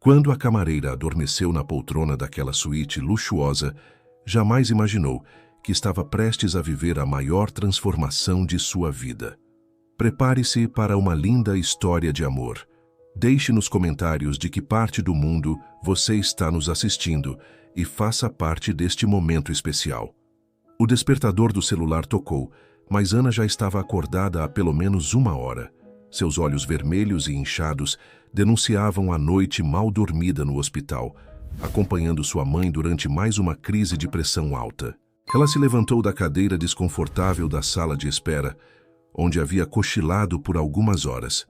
Quando a camareira adormeceu na poltrona daquela suíte luxuosa, jamais imaginou que estava prestes a viver a maior transformação de sua vida. Prepare-se para uma linda história de amor. Deixe nos comentários de que parte do mundo você está nos assistindo e faça parte deste momento especial. O despertador do celular tocou, mas Ana já estava acordada há pelo menos 1 hora. Seus olhos vermelhos e inchados denunciavam a noite mal dormida no hospital, acompanhando sua mãe durante mais uma crise de pressão alta. Ela se levantou da cadeira desconfortável da sala de espera, onde havia cochilado por algumas horas.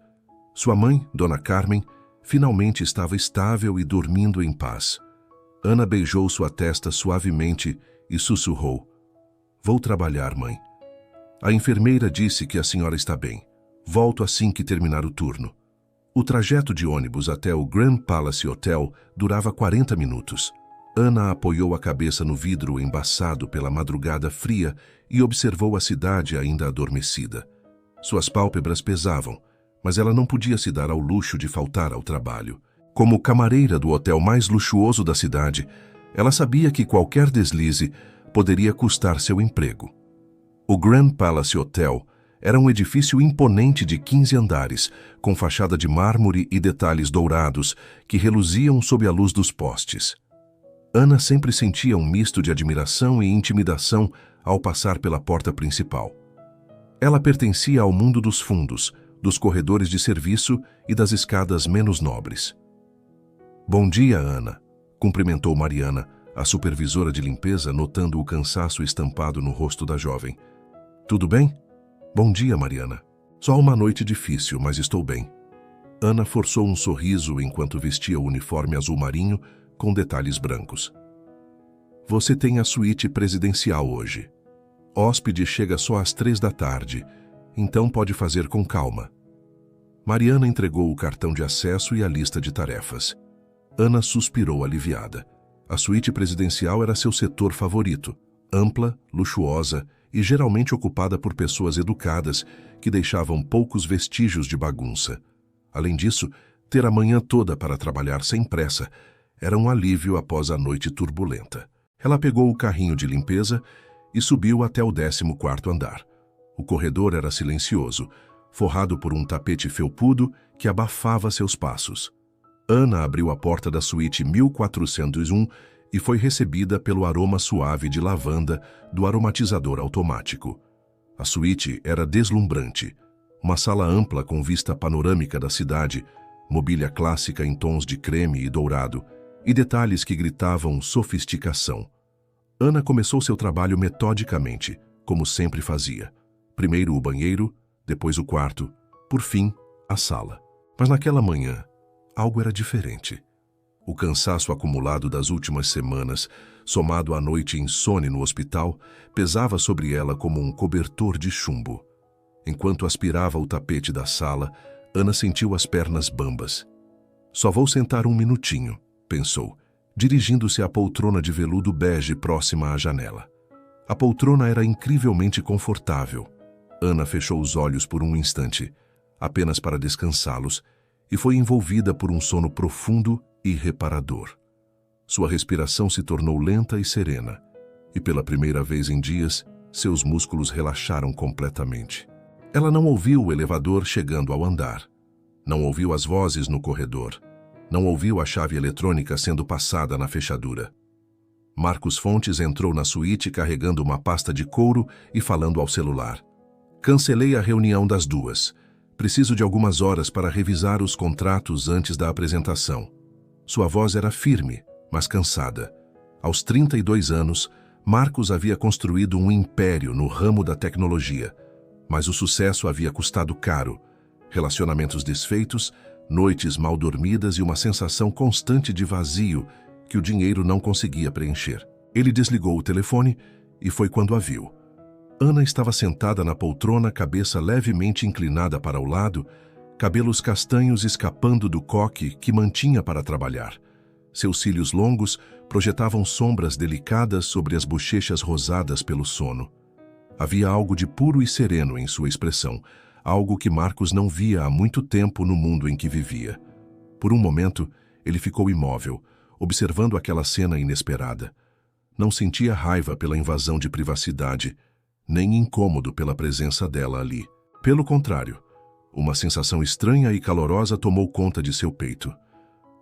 Sua mãe, Dona Carmen, finalmente estava estável e dormindo em paz. Ana beijou sua testa suavemente e sussurrou: "Vou trabalhar, mãe. A enfermeira disse que a senhora está bem. Volto assim que terminar o turno." O trajeto de ônibus até o Grand Palace Hotel durava 40 minutos. Ana apoiou a cabeça no vidro embaçado pela madrugada fria e observou a cidade ainda adormecida. Suas pálpebras pesavam, mas ela não podia se dar ao luxo de faltar ao trabalho. Como camareira do hotel mais luxuoso da cidade, ela sabia que qualquer deslize poderia custar seu emprego. O Grand Palace Hotel era um edifício imponente de 15 andares, com fachada de mármore e detalhes dourados que reluziam sob a luz dos postes. Ana sempre sentia um misto de admiração e intimidação ao passar pela porta principal. Ela pertencia ao mundo dos fundos, dos corredores de serviço e das escadas menos nobres. "Bom dia, Ana", cumprimentou Mariana, a supervisora de limpeza, notando o cansaço estampado no rosto da jovem. "Tudo bem?" "Bom dia, Mariana. Só uma noite difícil, mas estou bem." Ana forçou um sorriso enquanto vestia o uniforme azul marinho com detalhes brancos. "Você tem a suíte presidencial hoje. Hóspede chega só às 3 da tarde, então pode fazer com calma." Mariana entregou o cartão de acesso e a lista de tarefas. Ana suspirou aliviada. A suíte presidencial era seu setor favorito, ampla, luxuosa e geralmente ocupada por pessoas educadas que deixavam poucos vestígios de bagunça. Além disso, ter a manhã toda para trabalhar sem pressa era um alívio após a noite turbulenta. Ela pegou o carrinho de limpeza e subiu até o 14º andar. O corredor era silencioso, forrado por um tapete felpudo que abafava seus passos. Ana abriu a porta da suíte 1401 e foi recebida pelo aroma suave de lavanda do aromatizador automático. A suíte era deslumbrante. Uma sala ampla com vista panorâmica da cidade, mobília clássica em tons de creme e dourado, e detalhes que gritavam sofisticação. Ana começou seu trabalho metodicamente, como sempre fazia. Primeiro o banheiro, depois o quarto, por fim, a sala. Mas naquela manhã, algo era diferente. O cansaço acumulado das últimas semanas, somado à noite insone no hospital, pesava sobre ela como um cobertor de chumbo. Enquanto aspirava o tapete da sala, Ana sentiu as pernas bambas. "Só vou sentar um minutinho", pensou, dirigindo-se à poltrona de veludo bege próxima à janela. A poltrona era incrivelmente confortável. Ana fechou os olhos por um instante, apenas para descansá-los, e foi envolvida por um sono profundo e reparador. Sua respiração se tornou lenta e serena, e pela primeira vez em dias, seus músculos relaxaram completamente. Ela não ouviu o elevador chegando ao andar. Não ouviu as vozes no corredor. Não ouviu a chave eletrônica sendo passada na fechadura. Marcos Fontes entrou na suíte carregando uma pasta de couro e falando ao celular. "Cancelei a reunião das 2. Preciso de algumas horas para revisar os contratos antes da apresentação." Sua voz era firme, mas cansada. Aos 32 anos, Marcos havia construído um império no ramo da tecnologia, mas o sucesso havia custado caro. Relacionamentos desfeitos, noites mal dormidas e uma sensação constante de vazio que o dinheiro não conseguia preencher. Ele desligou o telefone e foi quando a viu. Ana estava sentada na poltrona, cabeça levemente inclinada para o lado, cabelos castanhos escapando do coque que mantinha para trabalhar. Seus cílios longos projetavam sombras delicadas sobre as bochechas rosadas pelo sono. Havia algo de puro e sereno em sua expressão, algo que Marcos não via há muito tempo no mundo em que vivia. Por um momento, Ele ficou imóvel, observando aquela cena inesperada. Não sentia raiva pela invasão de privacidade, nem incômodo pela presença dela ali. Pelo contrário, uma sensação estranha e calorosa tomou conta de seu peito.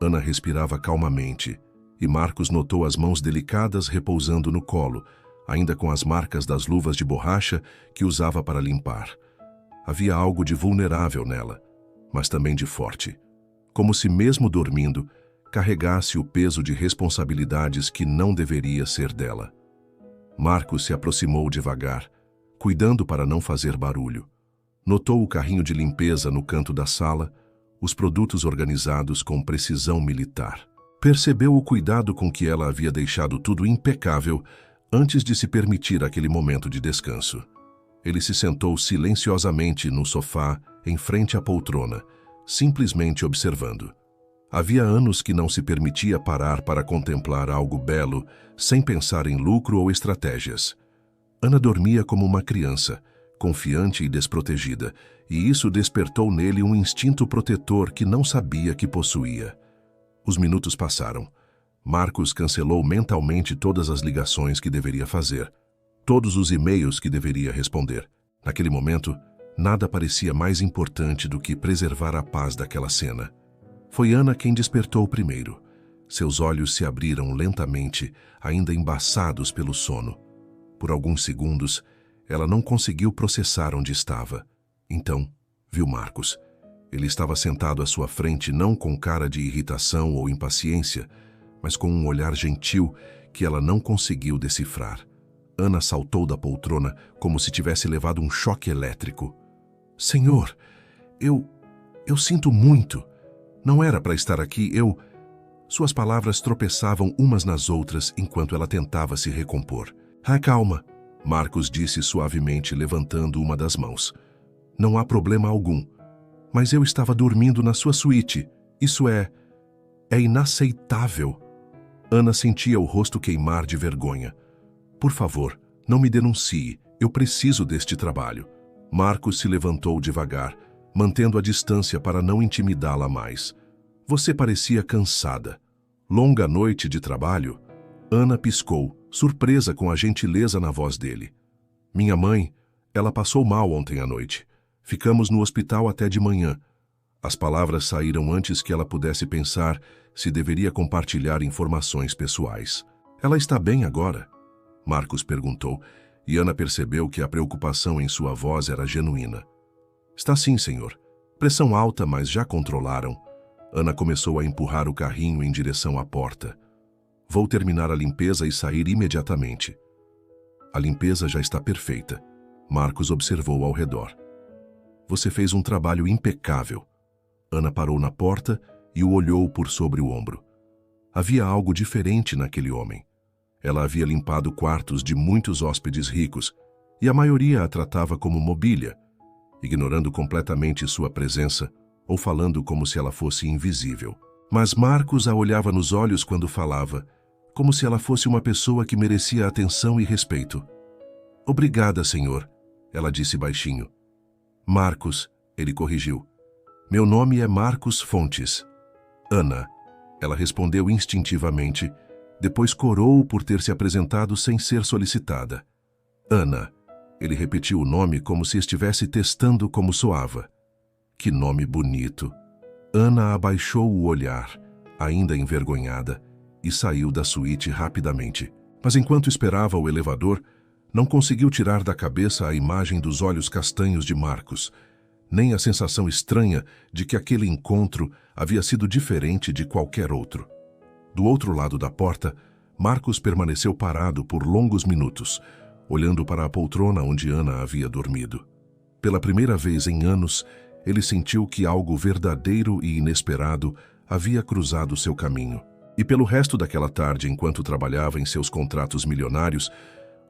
Ana respirava calmamente, e Marcos notou as mãos delicadas repousando no colo, ainda com as marcas das luvas de borracha que usava para limpar. Havia algo de vulnerável nela, mas também de forte, como se mesmo dormindo, carregasse o peso de responsabilidades que não deveria ser dela. Marcos se aproximou devagar, cuidando para não fazer barulho. Notou o carrinho de limpeza no canto da sala, os produtos organizados com precisão militar. Percebeu o cuidado com que ela havia deixado tudo impecável antes de se permitir aquele momento de descanso. Ele se sentou silenciosamente no sofá, em frente à poltrona, simplesmente observando. Havia anos que não se permitia parar para contemplar algo belo, sem pensar em lucro ou estratégias. Ana dormia como uma criança, confiante e desprotegida, e isso despertou nele um instinto protetor que não sabia que possuía. Os minutos passaram. Marcos cancelou mentalmente todas as ligações que deveria fazer, todos os e-mails que deveria responder. Naquele momento, nada parecia mais importante do que preservar a paz daquela cena. Foi Ana quem despertou primeiro. Seus olhos se abriram lentamente, ainda embaçados pelo sono. Por alguns segundos, ela não conseguiu processar onde estava. Então, viu Marcos. Ele estava sentado à sua frente não com cara de irritação ou impaciência, mas com um olhar gentil que ela não conseguiu decifrar. Ana saltou da poltrona como se tivesse levado um choque elétrico. Senhor, eu sinto muito. Não era para estar aqui, Suas palavras tropeçavam umas nas outras enquanto ela tentava se recompor. Calma, Marcos disse suavemente, levantando uma das mãos. Não há problema algum. Mas eu estava dormindo na sua suíte. Isso é inaceitável. Ana sentia o rosto queimar de vergonha. Por favor, não me denuncie. Eu preciso deste trabalho. Marcos se levantou devagar, mantendo a distância para não intimidá-la mais. Você parecia cansada. Longa noite de trabalho? Ana piscou, surpresa com a gentileza na voz dele. Minha mãe, ela passou mal ontem à noite. Ficamos no hospital até de manhã. As palavras saíram antes que ela pudesse pensar se deveria compartilhar informações pessoais. Ela está bem agora? Marcos perguntou, e Ana percebeu que a preocupação em sua voz era genuína. Está sim, senhor. Pressão alta, mas já controlaram. Ana começou a empurrar o carrinho em direção à porta. Vou terminar a limpeza e sair imediatamente. A limpeza já está perfeita. Marcos observou ao redor. Você fez um trabalho impecável. Ana parou na porta e o olhou por sobre o ombro. Havia algo diferente naquele homem. Ela havia limpado quartos de muitos hóspedes ricos, e a maioria a tratava como mobília, ignorando completamente sua presença ou falando como se ela fosse invisível. Mas Marcos a olhava nos olhos quando falava, como se ela fosse uma pessoa que merecia atenção e respeito. Obrigada, senhor, ela disse baixinho. Marcos, ele corrigiu. Meu nome é Marcos Fontes. Ana, ela respondeu instintivamente, depois corou por ter se apresentado sem ser solicitada. Ana, ele repetiu o nome como se estivesse testando como soava. Que nome bonito. Ana abaixou o olhar, ainda envergonhada, e saiu da suíte rapidamente. Mas enquanto esperava o elevador, não conseguiu tirar da cabeça a imagem dos olhos castanhos de Marcos, nem a sensação estranha de que aquele encontro havia sido diferente de qualquer outro. Do outro lado da porta, Marcos permaneceu parado por longos minutos, olhando para a poltrona onde Ana havia dormido. Pela primeira vez em anos, ele sentiu que algo verdadeiro e inesperado havia cruzado seu caminho. E pelo resto daquela tarde, enquanto trabalhava em seus contratos milionários,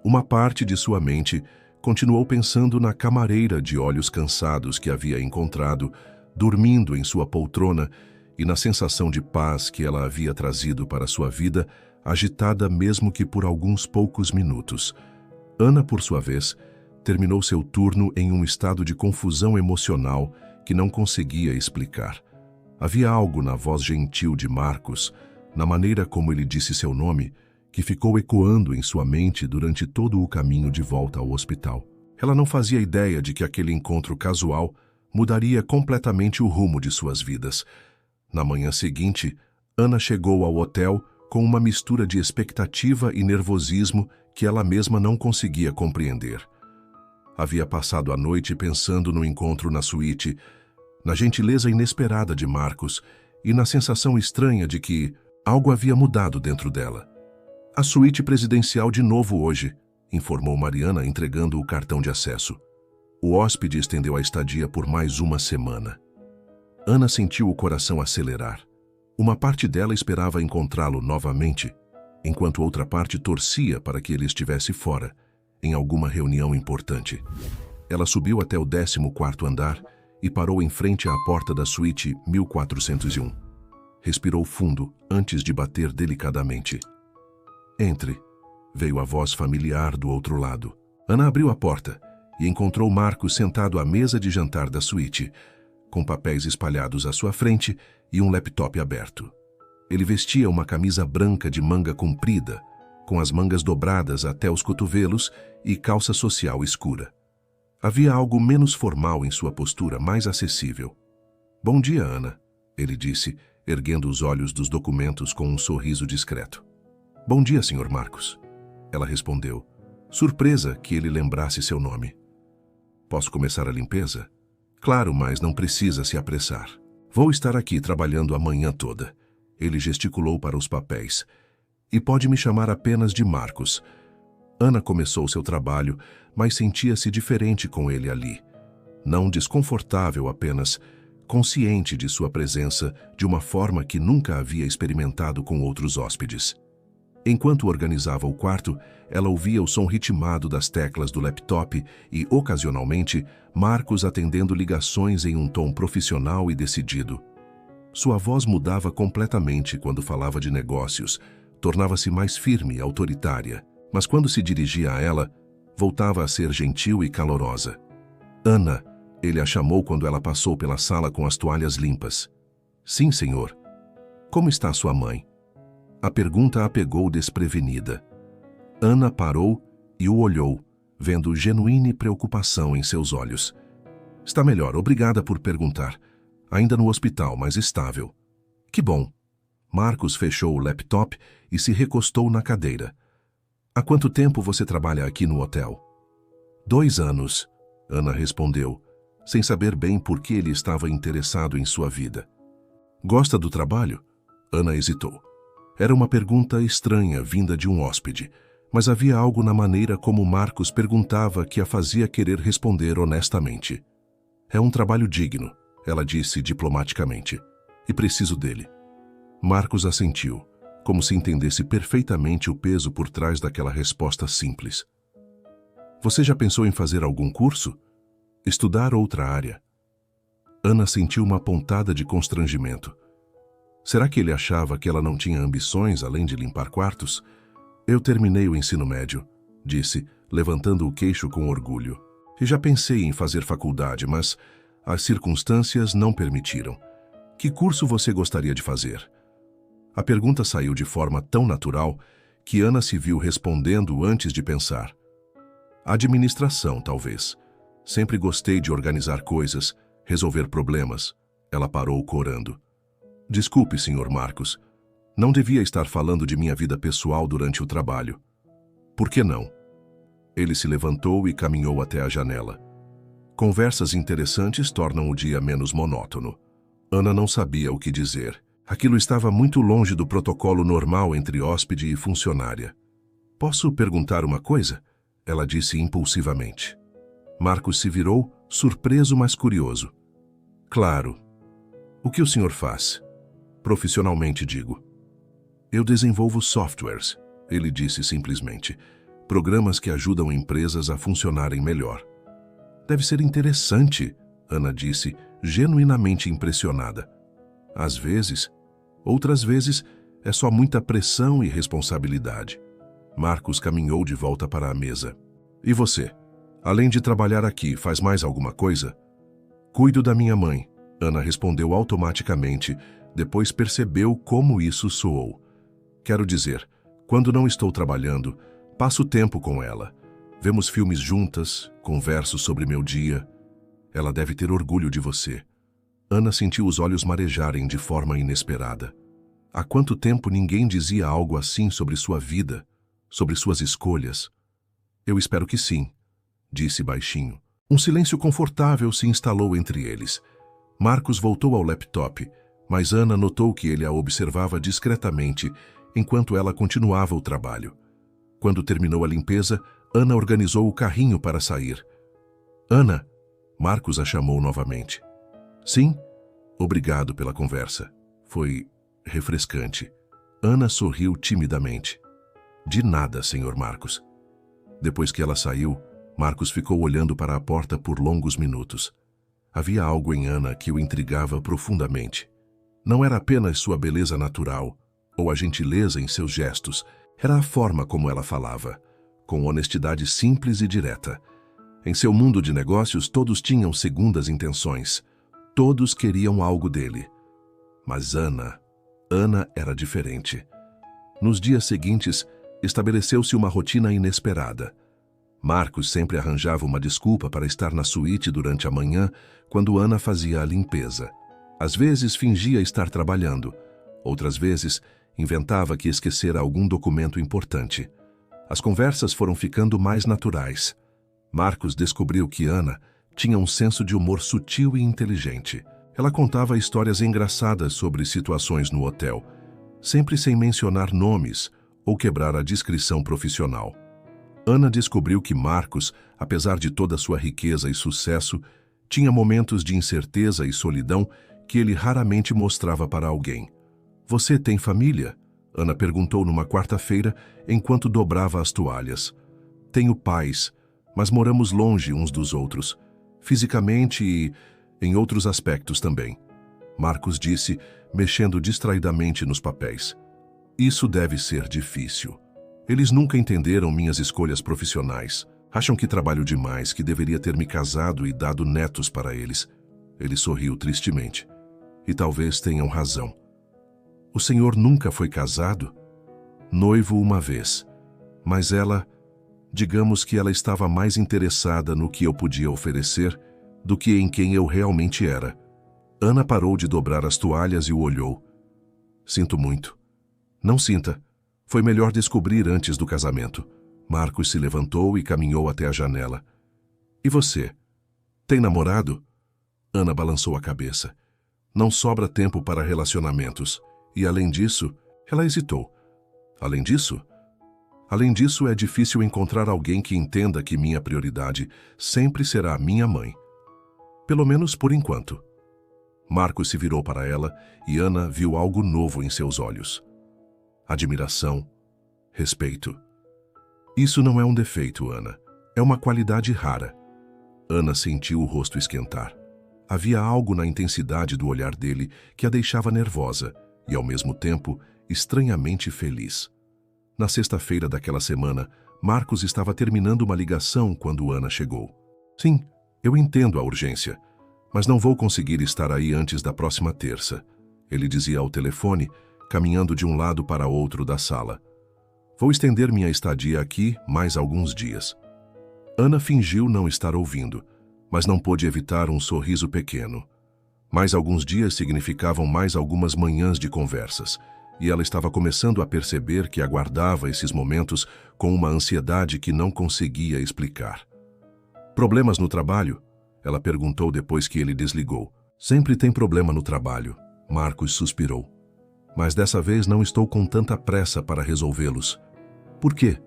uma parte de sua mente continuou pensando na camareira de olhos cansados que havia encontrado, dormindo em sua poltrona, e na sensação de paz que ela havia trazido para sua vida, agitada mesmo que por alguns poucos minutos. Ana, por sua vez, terminou seu turno em um estado de confusão emocional que não conseguia explicar. Havia algo na voz gentil de Marcos, na maneira como ele disse seu nome, que ficou ecoando em sua mente durante todo o caminho de volta ao hospital. Ela não fazia ideia de que aquele encontro casual mudaria completamente o rumo de suas vidas. Na manhã seguinte, Ana chegou ao hotel com uma mistura de expectativa e nervosismo que ela mesma não conseguia compreender. Havia passado a noite pensando no encontro na suíte, na gentileza inesperada de Marcos e na sensação estranha de que algo havia mudado dentro dela. A suíte presidencial de novo hoje, informou Mariana, entregando o cartão de acesso. O hóspede estendeu a estadia por mais uma semana. Ana sentiu o coração acelerar. Uma parte dela esperava encontrá-lo novamente, enquanto outra parte torcia para que ele estivesse fora, em alguma reunião importante. Ela subiu até o 14º andar e parou em frente à porta da suíte 1401. Respirou fundo antes de bater delicadamente. Entre, veio a voz familiar do outro lado. Ana abriu a porta e encontrou Marcos sentado à mesa de jantar da suíte, com papéis espalhados à sua frente e um laptop aberto. Ele vestia uma camisa branca de manga comprida, com as mangas dobradas até os cotovelos e calça social escura. Havia algo menos formal em sua postura, mais acessível. "Bom dia, Ana", ele disse, erguendo os olhos dos documentos com um sorriso discreto. "Bom dia, Sr. Marcos", ela respondeu, surpresa que ele lembrasse seu nome. "Posso começar a limpeza?" "Claro, mas não precisa se apressar. Vou estar aqui trabalhando a manhã toda." Ele gesticulou para os papéis. "E pode me chamar apenas de Marcos." Ana começou seu trabalho, mas sentia-se diferente com ele ali. Não desconfortável apenas, consciente de sua presença de uma forma que nunca havia experimentado com outros hóspedes. Enquanto organizava o quarto, ela ouvia o som ritmado das teclas do laptop e, ocasionalmente, Marcos atendendo ligações em um tom profissional e decidido. Sua voz mudava completamente quando falava de negócios, tornava-se mais firme e autoritária, mas quando se dirigia a ela, voltava a ser gentil e calorosa. "Ana", ele a chamou quando ela passou pela sala com as toalhas limpas. "Sim, senhor." "Como está sua mãe?" A pergunta a pegou desprevenida. Ana parou e o olhou, vendo genuína preocupação em seus olhos. "Está melhor, obrigada por perguntar. Ainda no hospital, mas estável." "Que bom." Marcos fechou o laptop e se recostou na cadeira. "Há quanto tempo você trabalha aqui no hotel?" 2 anos, Ana respondeu, sem saber bem por que ele estava interessado em sua vida. "Gosta do trabalho?" Ana hesitou. Era uma pergunta estranha vinda de um hóspede, mas havia algo na maneira como Marcos perguntava que a fazia querer responder honestamente. "É um trabalho digno", ela disse diplomaticamente, "e preciso dele." Marcos assentiu, como se entendesse perfeitamente o peso por trás daquela resposta simples. "Você já pensou em fazer algum curso? Estudar outra área?" Ana sentiu uma pontada de constrangimento. Será que ele achava que ela não tinha ambições além de limpar quartos? "Eu terminei o ensino médio", disse, levantando o queixo com orgulho. "E já pensei em fazer faculdade, mas as circunstâncias não permitiram. Que curso você gostaria de fazer?" A pergunta saiu de forma tão natural que Ana se viu respondendo antes de pensar. "Administração, talvez. Sempre gostei de organizar coisas, resolver problemas." Ela parou corando. "Desculpe, Sr. Marcos. Não devia estar falando de minha vida pessoal durante o trabalho." "Por que não?" Ele se levantou e caminhou até a janela. Conversas interessantes tornam o dia menos monótono. Ana não sabia o que dizer. Aquilo estava muito longe do protocolo normal entre hóspede e funcionária. "Posso perguntar uma coisa?" ela disse impulsivamente. Marcos se virou, surpreso mas curioso. "Claro. O que o senhor faz?" "Profissionalmente, digo." "Eu desenvolvo softwares", ele disse simplesmente. "Programas que ajudam empresas a funcionarem melhor." "Deve ser interessante", Ana disse, genuinamente impressionada. "Às vezes. Outras vezes é só muita pressão e responsabilidade." Marcos caminhou de volta para a mesa. "E você? Além de trabalhar aqui, faz mais alguma coisa?" "Cuido da minha mãe", Ana respondeu automaticamente, depois percebeu como isso soou. Quero dizer, quando não estou trabalhando, passo tempo com ela. Vemos filmes juntas, converso sobre meu dia. Ela deve ter orgulho de você. Ana sentiu os olhos marejarem de forma inesperada. Há quanto tempo ninguém dizia algo assim sobre sua vida, sobre suas escolhas? Eu espero que sim, disse baixinho. Um silêncio confortável se instalou entre eles. Marcos voltou ao laptop, mas Ana notou que ele a observava discretamente enquanto ela continuava o trabalho. Quando terminou a limpeza, Ana organizou o carrinho para sair. Ana, Marcos a chamou novamente. Sim? Obrigado pela conversa. Foi refrescante. Ana sorriu timidamente. De nada, Sr. Marcos. Depois que ela saiu, Marcos ficou olhando para a porta por longos minutos. Havia algo em Ana que o intrigava profundamente. Não era apenas sua beleza natural, ou a gentileza em seus gestos, era a forma como ela falava, com honestidade simples e direta. Em seu mundo de negócios, todos tinham segundas intenções. Todos queriam algo dele. Mas Ana era diferente. Nos dias seguintes, estabeleceu-se uma rotina inesperada. Marcos sempre arranjava uma desculpa para estar na suíte durante a manhã, quando Ana fazia a limpeza. Às vezes fingia estar trabalhando. Outras vezes, inventava que esquecera algum documento importante. As conversas foram ficando mais naturais. Marcos descobriu que Ana tinha um senso de humor sutil e inteligente. Ela contava histórias engraçadas sobre situações no hotel, sempre sem mencionar nomes ou quebrar a discrição profissional. Ana descobriu que Marcos, apesar de toda sua riqueza e sucesso, tinha momentos de incerteza e solidão que ele raramente mostrava para alguém. Você tem família? Ana perguntou numa quarta-feira, enquanto dobrava as toalhas. Tenho pais, mas moramos longe uns dos outros, fisicamente e em outros aspectos também. Marcos disse, mexendo distraidamente nos papéis. Isso deve ser difícil. Eles nunca entenderam minhas escolhas profissionais. Acham que trabalho demais, que deveria ter me casado e dado netos para eles. Ele sorriu tristemente. E talvez tenham razão. O senhor nunca foi casado? Noivo uma vez. Mas digamos que ela estava mais interessada no que eu podia oferecer do que em quem eu realmente era. Ana parou de dobrar as toalhas e o olhou. Sinto muito. Não sinta. Foi melhor descobrir antes do casamento. Marcos se levantou e caminhou até a janela. E você? Tem namorado? Ana balançou a cabeça. Não sobra tempo para relacionamentos. E além disso, ela hesitou. Além disso? Além disso, é difícil encontrar alguém que entenda que minha prioridade sempre será minha mãe. Pelo menos por enquanto. Marcos se virou para ela e Ana viu algo novo em seus olhos. Admiração, respeito. Isso não é um defeito, Ana. É uma qualidade rara. Ana sentiu o rosto esquentar. Havia algo na intensidade do olhar dele que a deixava nervosa e, ao mesmo tempo, estranhamente feliz. Na sexta-feira daquela semana, Marcos estava terminando uma ligação quando Ana chegou. Sim, eu entendo a urgência, mas não vou conseguir estar aí antes da próxima terça, ele dizia ao telefone, caminhando de um lado para outro da sala. Vou estender minha estadia aqui mais alguns dias. Ana fingiu não estar ouvindo, mas não pôde evitar um sorriso pequeno. Mais alguns dias significavam mais algumas manhãs de conversas, e ela estava começando a perceber que aguardava esses momentos com uma ansiedade que não conseguia explicar. Problemas no trabalho? Ela perguntou depois que ele desligou. Sempre tem problema no trabalho, Marcos suspirou. Mas dessa vez não estou com tanta pressa para resolvê-los. Por quê?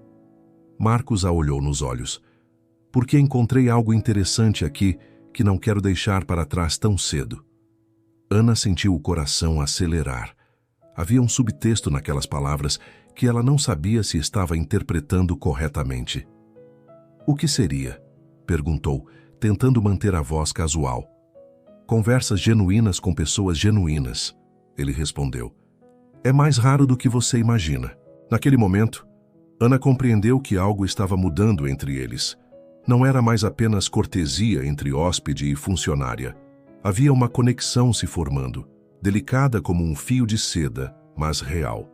Marcos a olhou nos olhos. Porque encontrei algo interessante aqui que não quero deixar para trás tão cedo. Ana sentiu o coração acelerar. Havia um subtexto naquelas palavras que ela não sabia se estava interpretando corretamente. O que seria? Perguntou, tentando manter a voz casual. Conversas genuínas com pessoas genuínas, ele respondeu. É mais raro do que você imagina. Naquele momento, Ana compreendeu que algo estava mudando entre eles. Não era mais apenas cortesia entre hóspede e funcionária. Havia uma conexão se formando, delicada como um fio de seda, mas real.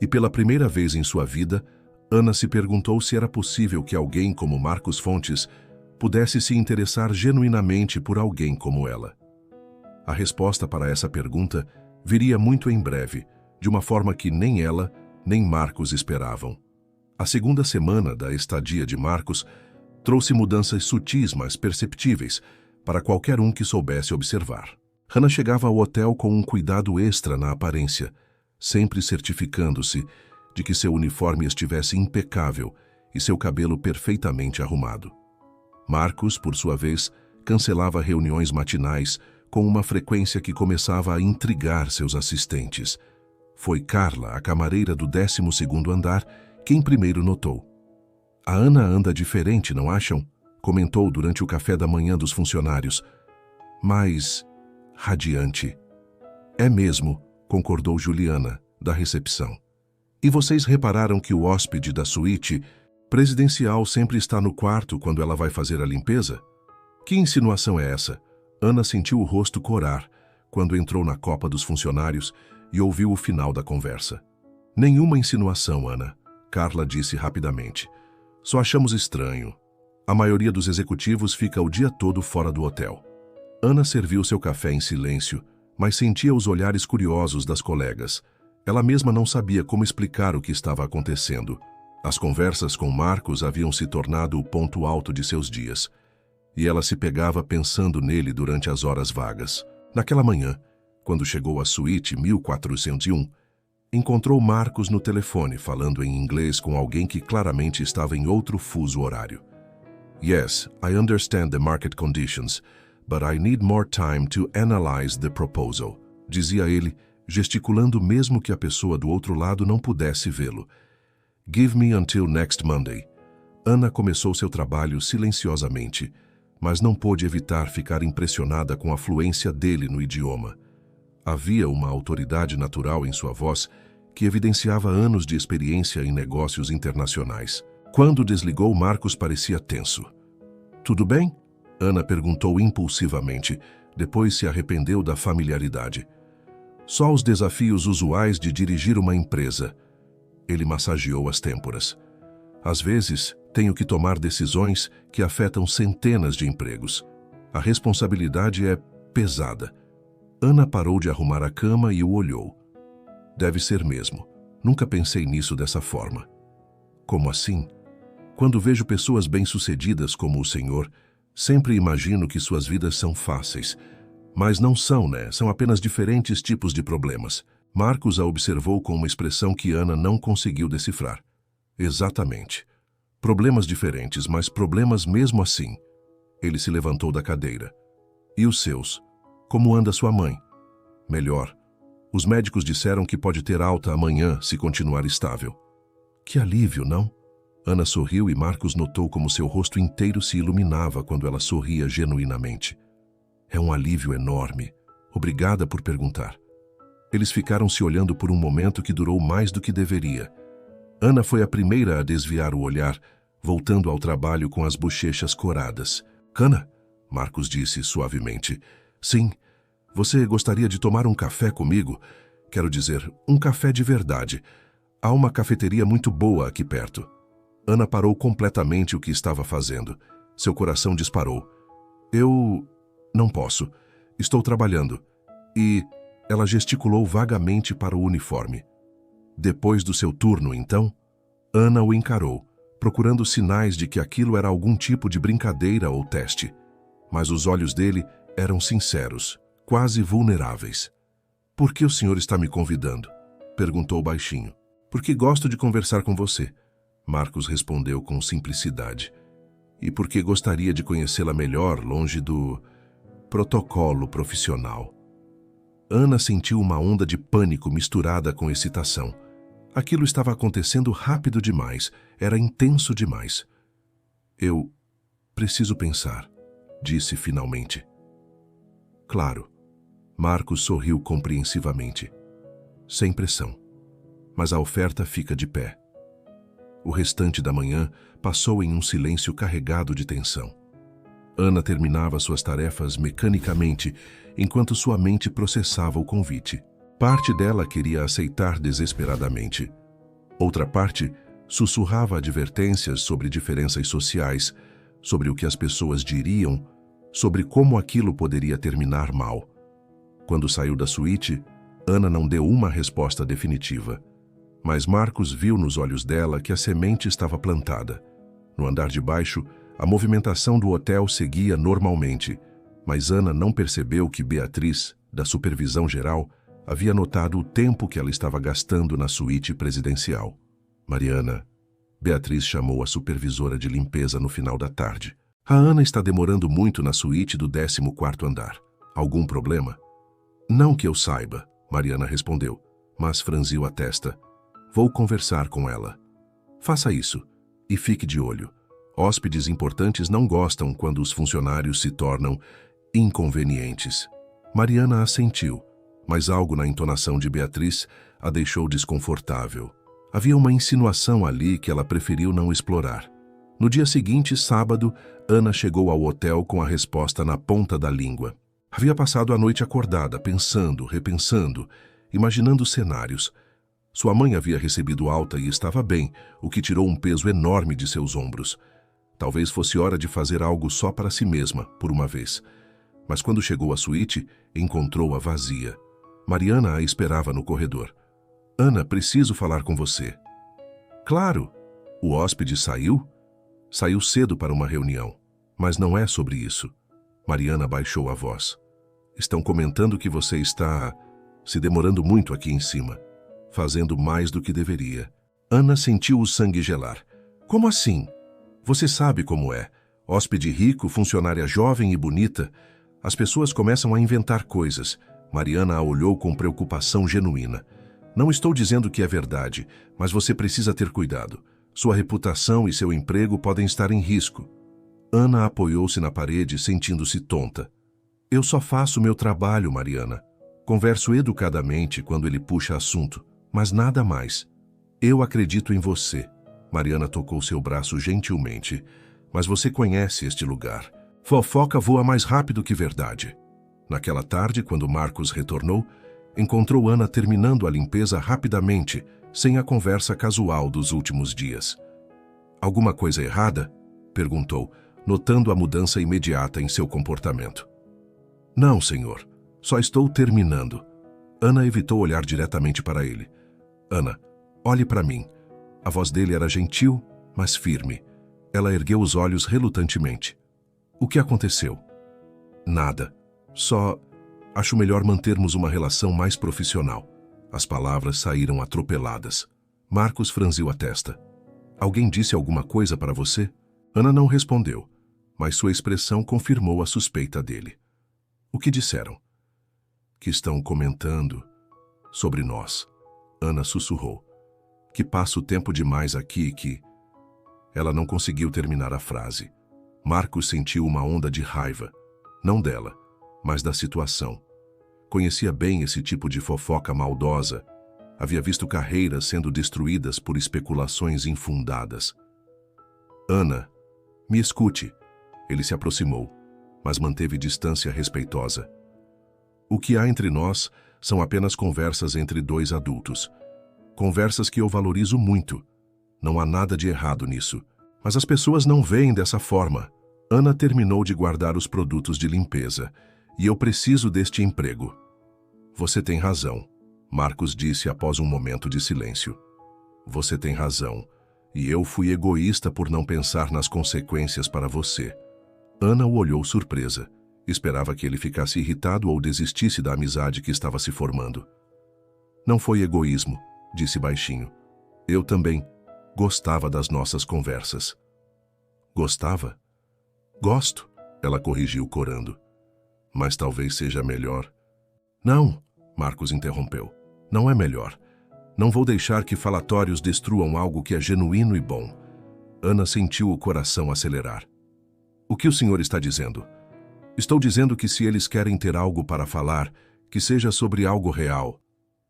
E pela primeira vez em sua vida, Ana se perguntou se era possível que alguém como Marcos Fontes pudesse se interessar genuinamente por alguém como ela. A resposta para essa pergunta viria muito em breve, de uma forma que nem ela, nem Marcos esperavam. A segunda semana da estadia de Marcos trouxe mudanças sutis, mas perceptíveis, para qualquer um que soubesse observar. Hannah chegava ao hotel com um cuidado extra na aparência, sempre certificando-se de que seu uniforme estivesse impecável e seu cabelo perfeitamente arrumado. Marcos, por sua vez, cancelava reuniões matinais com uma frequência que começava a intrigar seus assistentes. Foi Carla, a camareira do 12º andar, quem primeiro notou. "A Ana anda diferente, não acham?" comentou durante o café da manhã dos funcionários. "Mais radiante." "É mesmo", concordou Juliana, da recepção. "E vocês repararam que o hóspede da suíte presidencial sempre está no quarto quando ela vai fazer a limpeza?" "Que insinuação é essa?" Ana sentiu o rosto corar quando entrou na copa dos funcionários e ouviu o final da conversa. "Nenhuma insinuação, Ana", Carla disse rapidamente. "Só achamos estranho. A maioria dos executivos fica o dia todo fora do hotel." Ana serviu seu café em silêncio, mas sentia os olhares curiosos das colegas. Ela mesma não sabia como explicar o que estava acontecendo. As conversas com Marcos haviam se tornado o ponto alto de seus dias, e ela se pegava pensando nele durante as horas vagas. Naquela manhã, quando chegou à suíte 1401, encontrou Marcos no telefone falando em inglês com alguém que claramente estava em outro fuso horário. "Yes, I understand the market conditions, but I need more time to analyze the proposal", dizia ele, gesticulando mesmo que a pessoa do outro lado não pudesse vê-lo. "Give me until next Monday." Ana começou seu trabalho silenciosamente, mas não pôde evitar ficar impressionada com a fluência dele no idioma. Havia uma autoridade natural em sua voz que evidenciava anos de experiência em negócios internacionais. Quando desligou, Marcos parecia tenso. "Tudo bem?" Ana perguntou impulsivamente, depois se arrependeu da familiaridade. "Só os desafios usuais de dirigir uma empresa." Ele massageou as têmporas. "Às vezes, tenho que tomar decisões que afetam centenas de empregos. A responsabilidade é pesada." Ana parou de arrumar a cama e o olhou. "Deve ser mesmo. Nunca pensei nisso dessa forma." "Como assim?" "Quando vejo pessoas bem-sucedidas como o senhor, sempre imagino que suas vidas são fáceis. Mas não são, né? São apenas diferentes tipos de problemas." Marcos a observou com uma expressão que Ana não conseguiu decifrar. "Exatamente. Problemas diferentes, mas problemas mesmo assim." Ele se levantou da cadeira. "E os seus? Como anda sua mãe?" "Melhor. Os médicos disseram que pode ter alta amanhã se continuar estável." "Que alívio, não?" Ana sorriu e Marcos notou como seu rosto inteiro se iluminava quando ela sorria genuinamente. "É um alívio enorme. Obrigada por perguntar." Eles ficaram se olhando por um momento que durou mais do que deveria. Ana foi a primeira a desviar o olhar, voltando ao trabalho com as bochechas coradas. "Cana?" Marcos disse suavemente. "Sim. Você gostaria de tomar um café comigo? Quero dizer, um café de verdade. Há uma cafeteria muito boa aqui perto." Ana parou completamente o que estava fazendo. Seu coração disparou. "Eu não posso. Estou trabalhando." E ela gesticulou vagamente para o uniforme. "Depois do seu turno, então?" Ana o encarou, procurando sinais de que aquilo era algum tipo de brincadeira ou teste. Mas os olhos dele eram sinceros, quase vulneráveis. "Por que o senhor está me convidando?" perguntou baixinho. "Porque gosto de conversar com você." Marcos respondeu com simplicidade. "E porque gostaria de conhecê-la melhor longe do protocolo profissional." Ana sentiu uma onda de pânico misturada com excitação. Aquilo estava acontecendo rápido demais, era intenso demais. "Eu preciso pensar", disse finalmente. "Claro." Marcos sorriu compreensivamente. "Sem pressão. Mas a oferta fica de pé." O restante da manhã passou em um silêncio carregado de tensão. Ana terminava suas tarefas mecanicamente, enquanto sua mente processava o convite. Parte dela queria aceitar desesperadamente. Outra parte sussurrava advertências sobre diferenças sociais, sobre o que as pessoas diriam, sobre como aquilo poderia terminar mal. Quando saiu da suíte, Ana não deu uma resposta definitiva. Mas Marcos viu nos olhos dela que a semente estava plantada. No andar de baixo, a movimentação do hotel seguia normalmente, mas Ana não percebeu que Beatriz, da supervisão geral, havia notado o tempo que ela estava gastando na suíte presidencial. Mariana, Beatriz chamou a supervisora de limpeza no final da tarde. A Ana está demorando muito na suíte do 14º andar. Algum problema? Não que eu saiba, Mariana respondeu, mas franziu a testa. Vou conversar com ela. Faça isso e fique de olho. Hóspedes importantes não gostam quando os funcionários se tornam inconvenientes. Mariana assentiu, mas algo na entonação de Beatriz a deixou desconfortável. Havia uma insinuação ali que ela preferiu não explorar. No dia seguinte, sábado, Ana chegou ao hotel com a resposta na ponta da língua. Havia passado a noite acordada, pensando, repensando, imaginando cenários. Sua mãe havia recebido alta e estava bem, o que tirou um peso enorme de seus ombros. Talvez fosse hora de fazer algo só para si mesma, por uma vez. Mas quando chegou à suíte, encontrou-a vazia. Mariana a esperava no corredor. Ana, preciso falar com você. Claro. O hóspede saiu? Saiu cedo para uma reunião. Mas não é sobre isso. Mariana baixou a voz. Estão comentando que você está se demorando muito aqui em cima, fazendo mais do que deveria. Ana sentiu o sangue gelar. Como assim? Você sabe como é. Hóspede rico, funcionária jovem e bonita. As pessoas começam a inventar coisas. Mariana a olhou com preocupação genuína. Não estou dizendo que é verdade, mas você precisa ter cuidado. Sua reputação e seu emprego podem estar em risco. Ana apoiou-se na parede, sentindo-se tonta. Eu só faço meu trabalho, Mariana. Converso educadamente quando ele puxa assunto, mas nada mais. Eu acredito em você. Mariana tocou seu braço gentilmente. Mas você conhece este lugar. Fofoca voa mais rápido que verdade. Naquela tarde, quando Marcos retornou, encontrou Ana terminando a limpeza rapidamente, sem a conversa casual dos últimos dias. Alguma coisa errada? Perguntou, notando a mudança imediata em seu comportamento. Não, senhor. Só estou terminando. Ana evitou olhar diretamente para ele. Ana, olhe para mim. A voz dele era gentil, mas firme. Ela ergueu os olhos relutantemente. O que aconteceu? Nada. Só acho melhor mantermos uma relação mais profissional. As palavras saíram atropeladas. Marcos franziu a testa. Alguém disse alguma coisa para você? Ana não respondeu, mas sua expressão confirmou a suspeita dele. O que disseram? Que estão comentando sobre nós. Ana sussurrou. Que passa o tempo demais aqui e que... Ela não conseguiu terminar a frase. Marcos sentiu uma onda de raiva, não dela, mas da situação. Conhecia bem esse tipo de fofoca maldosa. Havia visto carreiras sendo destruídas por especulações infundadas. Ana, me escute. Ele se aproximou, mas manteve distância respeitosa. O que há entre nós são apenas conversas entre dois adultos. Conversas que eu valorizo muito. Não há nada de errado nisso. Mas as pessoas não veem dessa forma. Ana terminou de guardar os produtos de limpeza. E eu preciso deste emprego. Você tem razão, Marcos disse após um momento de silêncio. Você tem razão. E eu fui egoísta por não pensar nas consequências para você. Ana o olhou surpresa. Esperava que ele ficasse irritado ou desistisse da amizade que estava se formando. Não foi egoísmo, disse baixinho. Eu também gostava das nossas conversas. Gostava? Gosto, ela corrigiu corando. Mas talvez seja melhor. Não, Marcos interrompeu. Não é melhor. Não vou deixar que falatórios destruam algo que é genuíno e bom. Ana sentiu o coração acelerar. O que o senhor está dizendo? Estou dizendo que se eles querem ter algo para falar, que seja sobre algo real.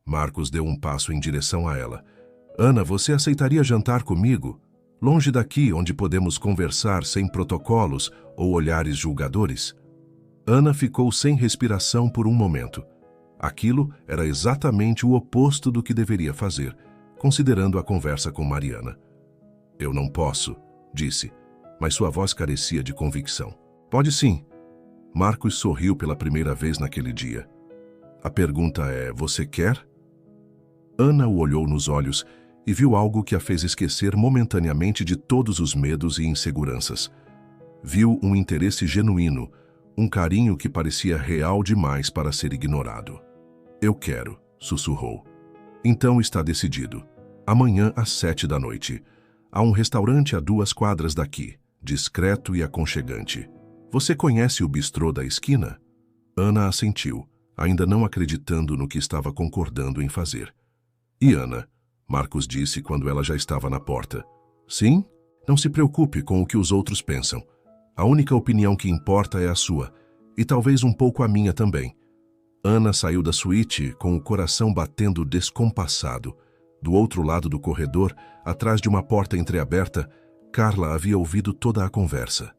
Marcos deu um passo em direção a ela. Ana, você aceitaria jantar comigo? Longe daqui, onde podemos conversar sem protocolos ou olhares julgadores. Ana ficou sem respiração por um momento. Aquilo era exatamente o oposto do que deveria fazer, considerando a conversa com Mariana. Eu não posso, disse, mas sua voz carecia de convicção. Pode sim. Marcos sorriu pela primeira vez naquele dia. A pergunta é, você quer? Ana o olhou nos olhos e viu algo que a fez esquecer momentaneamente de todos os medos e inseguranças. Viu um interesse genuíno, um carinho que parecia real demais para ser ignorado. Eu quero, sussurrou. Então está decidido. Amanhã às 7 da noite. Há um restaurante a 2 quadras daqui, discreto e aconchegante. Você conhece o bistrô da esquina? Ana assentiu, ainda não acreditando no que estava concordando em fazer. E Ana? Marcos disse quando ela já estava na porta. Sim? Não se preocupe com o que os outros pensam. A única opinião que importa é a sua, e talvez um pouco a minha também. Ana saiu da suíte com o coração batendo descompassado. Do outro lado do corredor, atrás de uma porta entreaberta, Carla havia ouvido toda a conversa.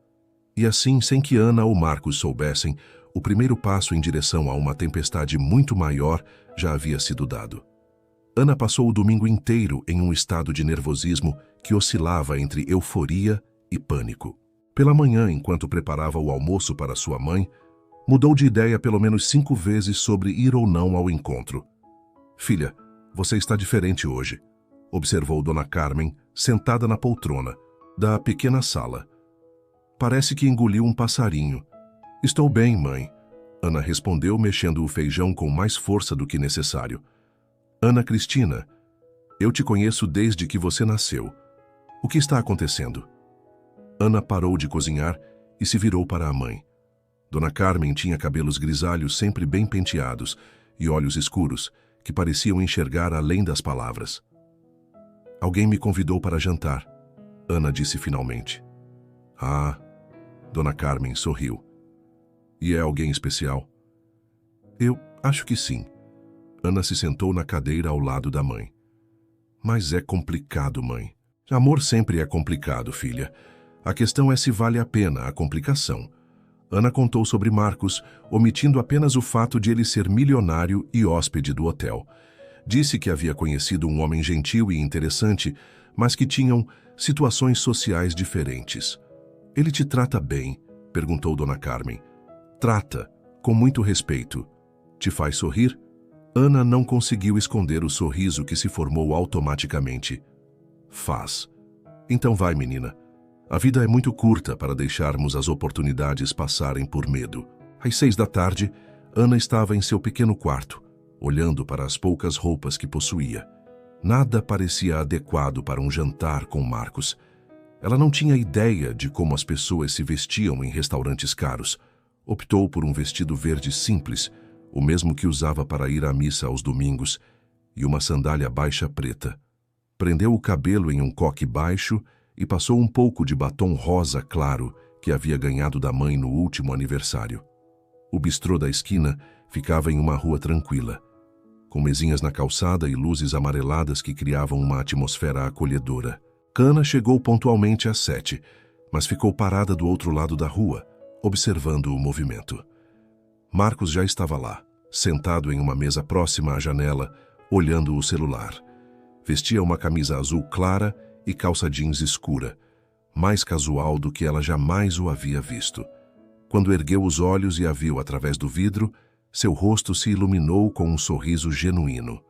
E assim, sem que Ana ou Marcos soubessem, o primeiro passo em direção a uma tempestade muito maior já havia sido dado. Ana passou o domingo inteiro em um estado de nervosismo que oscilava entre euforia e pânico. Pela manhã, enquanto preparava o almoço para sua mãe, mudou de ideia pelo menos 5 vezes sobre ir ou não ao encontro. Filha, você está diferente hoje, observou Dona Carmen, sentada na poltrona da pequena sala. Parece que engoliu um passarinho. Estou bem, mãe, Ana respondeu, mexendo o feijão com mais força do que necessário. Ana Cristina, eu te conheço desde que você nasceu. O que está acontecendo? Ana parou de cozinhar e se virou para a mãe. Dona Carmen tinha cabelos grisalhos sempre bem penteados e olhos escuros, que pareciam enxergar além das palavras. Alguém me convidou para jantar, Ana disse finalmente. Ah, Dona Carmen sorriu. E é alguém especial? Eu acho que sim. Ana se sentou na cadeira ao lado da mãe. Mas é complicado, mãe. Amor sempre é complicado, filha. A questão é se vale a pena a complicação. Ana contou sobre Marcos, omitindo apenas o fato de ele ser milionário e hóspede do hotel. Disse que havia conhecido um homem gentil e interessante, mas que tinham situações sociais diferentes. Ele te trata bem? Perguntou Dona Carmen. Trata, com muito respeito. Te faz sorrir? Ana não conseguiu esconder o sorriso que se formou automaticamente. Faz. Então vai, menina. A vida é muito curta para deixarmos as oportunidades passarem por medo. Às 6 da tarde, Ana estava em seu pequeno quarto, olhando para as poucas roupas que possuía. Nada parecia adequado para um jantar com Marcos. Ela não tinha ideia de como as pessoas se vestiam em restaurantes caros. Optou por um vestido verde simples, o mesmo que usava para ir à missa aos domingos, e uma sandália baixa preta. Prendeu o cabelo em um coque baixo e passou um pouco de batom rosa claro que havia ganhado da mãe no último aniversário. O bistrô da esquina ficava em uma rua tranquila, com mesinhas na calçada e luzes amareladas que criavam uma atmosfera acolhedora. Ana chegou pontualmente às 7, mas ficou parada do outro lado da rua, observando o movimento. Marcos já estava lá, sentado em uma mesa próxima à janela, olhando o celular. Vestia uma camisa azul clara e calça jeans escura, mais casual do que ela jamais o havia visto. Quando ergueu os olhos e a viu através do vidro, seu rosto se iluminou com um sorriso genuíno.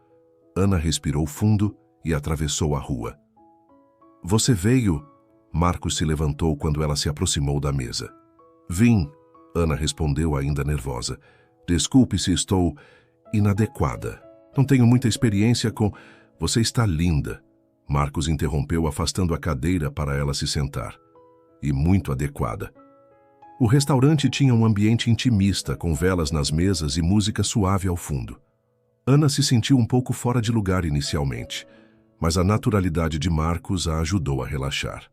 Ana respirou fundo e atravessou a rua. Você veio? Marcos se levantou quando ela se aproximou da mesa. Vim, Ana respondeu ainda nervosa. Desculpe se estou inadequada. Não tenho muita experiência com... Você está linda. Marcos interrompeu, afastando a cadeira para ela se sentar. E muito adequada. O restaurante tinha um ambiente intimista, com velas nas mesas e música suave ao fundo. Ana se sentiu um pouco fora de lugar inicialmente, mas a naturalidade de Marcos a ajudou a relaxar.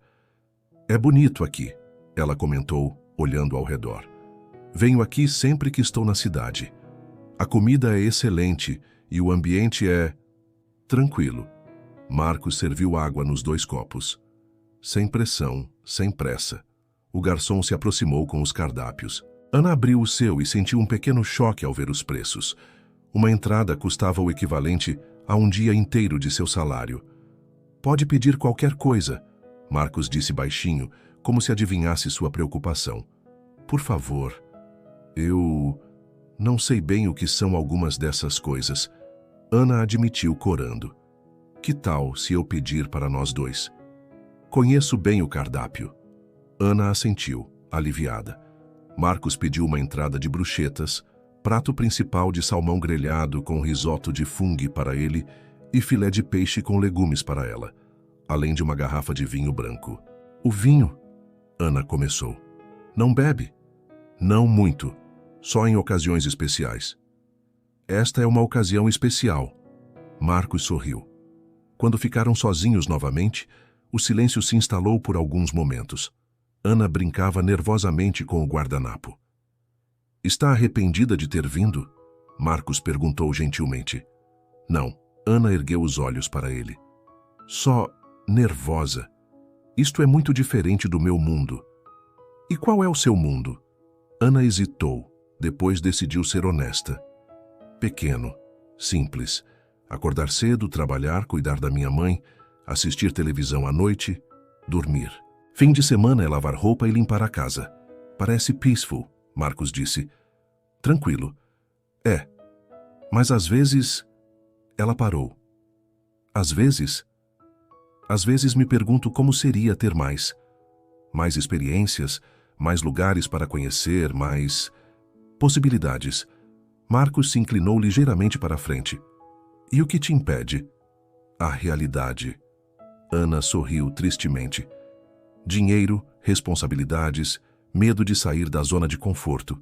É bonito aqui, ela comentou, olhando ao redor. Venho aqui sempre que estou na cidade. A comida é excelente e o ambiente é... tranquilo. Marcos serviu água nos 2 copos. sem pressão, sem pressa. O garçom se aproximou com os cardápios. Ana abriu o seu e sentiu um pequeno choque ao ver os preços. Uma entrada custava o equivalente a um dia inteiro de seu salário. Pode pedir qualquer coisa, Marcos disse baixinho, como se adivinhasse sua preocupação. Por favor. Eu não sei bem o que são algumas dessas coisas. Ana admitiu corando. Que tal se eu pedir para nós dois? Conheço bem o cardápio. Ana assentiu, aliviada. Marcos pediu uma entrada de bruschetas, prato principal de salmão grelhado com risoto de fungo para ele e filé de peixe com legumes para ela, além de uma garrafa de vinho branco. O vinho? Ana começou. Não bebe? Não muito, só em ocasiões especiais. Esta é uma ocasião especial. Marcos sorriu. Quando ficaram sozinhos novamente, o silêncio se instalou por alguns momentos. Ana brincava nervosamente com o guardanapo. Está arrependida de ter vindo? Marcos perguntou gentilmente. Não. Ana ergueu os olhos para ele. Só nervosa. Isto é muito diferente do meu mundo. E qual é o seu mundo? Ana hesitou, depois decidiu ser honesta. Pequeno, simples. Acordar cedo, trabalhar, cuidar da minha mãe, assistir televisão à noite, dormir. Fim de semana é lavar roupa e limpar a casa. Parece peaceful, Marcos disse. Tranquilo. É. Mas às vezes... Ela parou. Às vezes? Às vezes me pergunto como seria ter mais. Mais experiências, mais lugares para conhecer, mais... possibilidades. Marcos se inclinou ligeiramente para a frente. E o que te impede? A realidade. Ana sorriu tristemente. Dinheiro, responsabilidades, medo de sair da zona de conforto.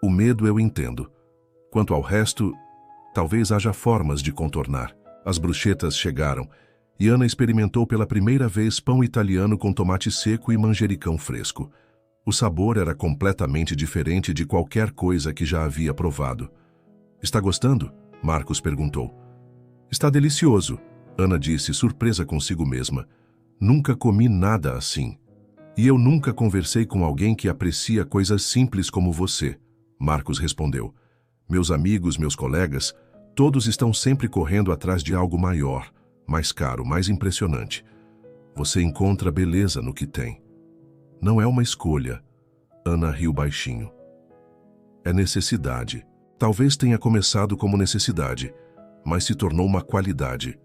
O medo eu entendo. Quanto ao resto, talvez haja formas de contornar. As bruschetas chegaram e Ana experimentou pela primeira vez pão italiano com tomate seco e manjericão fresco. O sabor era completamente diferente de qualquer coisa que já havia provado. Está gostando? Marcos perguntou. Está delicioso, Ana disse, surpresa consigo mesma. Nunca comi nada assim. E eu nunca conversei com alguém que aprecia coisas simples como você, Marcos respondeu. Meus amigos, meus colegas, todos estão sempre correndo atrás de algo maior, mais caro, mais impressionante. Você encontra beleza no que tem. Não é uma escolha. Ana riu baixinho. É necessidade. Talvez tenha começado como necessidade, mas se tornou uma qualidade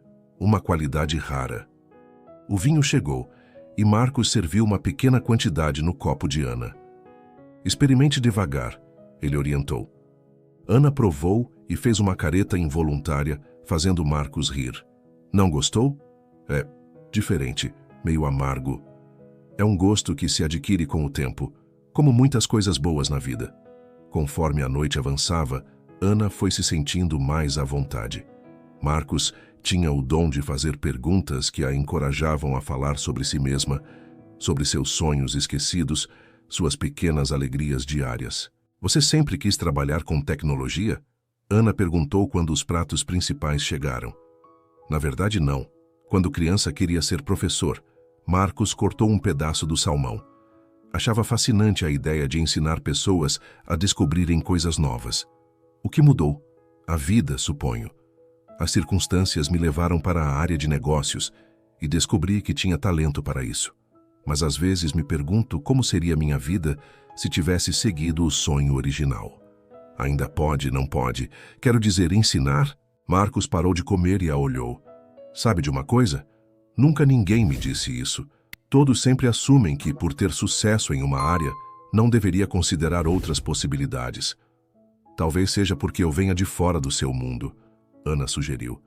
rara. O vinho chegou e Marcos serviu uma pequena quantidade no copo de Ana. Experimente devagar, ele orientou. Ana provou e fez uma careta involuntária, fazendo Marcos rir. Não gostou? É diferente, meio amargo. É um gosto que se adquire com o tempo, como muitas coisas boas na vida. Conforme a noite avançava, Ana foi se sentindo mais à vontade. Marcos tinha o dom de fazer perguntas que a encorajavam a falar sobre si mesma, sobre seus sonhos esquecidos, suas pequenas alegrias diárias. Você sempre quis trabalhar com tecnologia? Ana perguntou quando os pratos principais chegaram. Na verdade, não. Quando criança queria ser professor, Marcos cortou um pedaço do salmão. Achava fascinante a ideia de ensinar pessoas a descobrirem coisas novas. O que mudou? A vida, suponho. As circunstâncias me levaram para a área de negócios e descobri que tinha talento para isso. Mas às vezes me pergunto como seria minha vida se tivesse seguido o sonho original. Ainda pode, não pode. Quero dizer, ensinar? Marcos parou de comer e a olhou. Sabe de uma coisa? Nunca ninguém me disse isso. Todos sempre assumem que, por ter sucesso em uma área, não deveria considerar outras possibilidades. Talvez seja porque eu venha de fora do seu mundo, Ana sugeriu.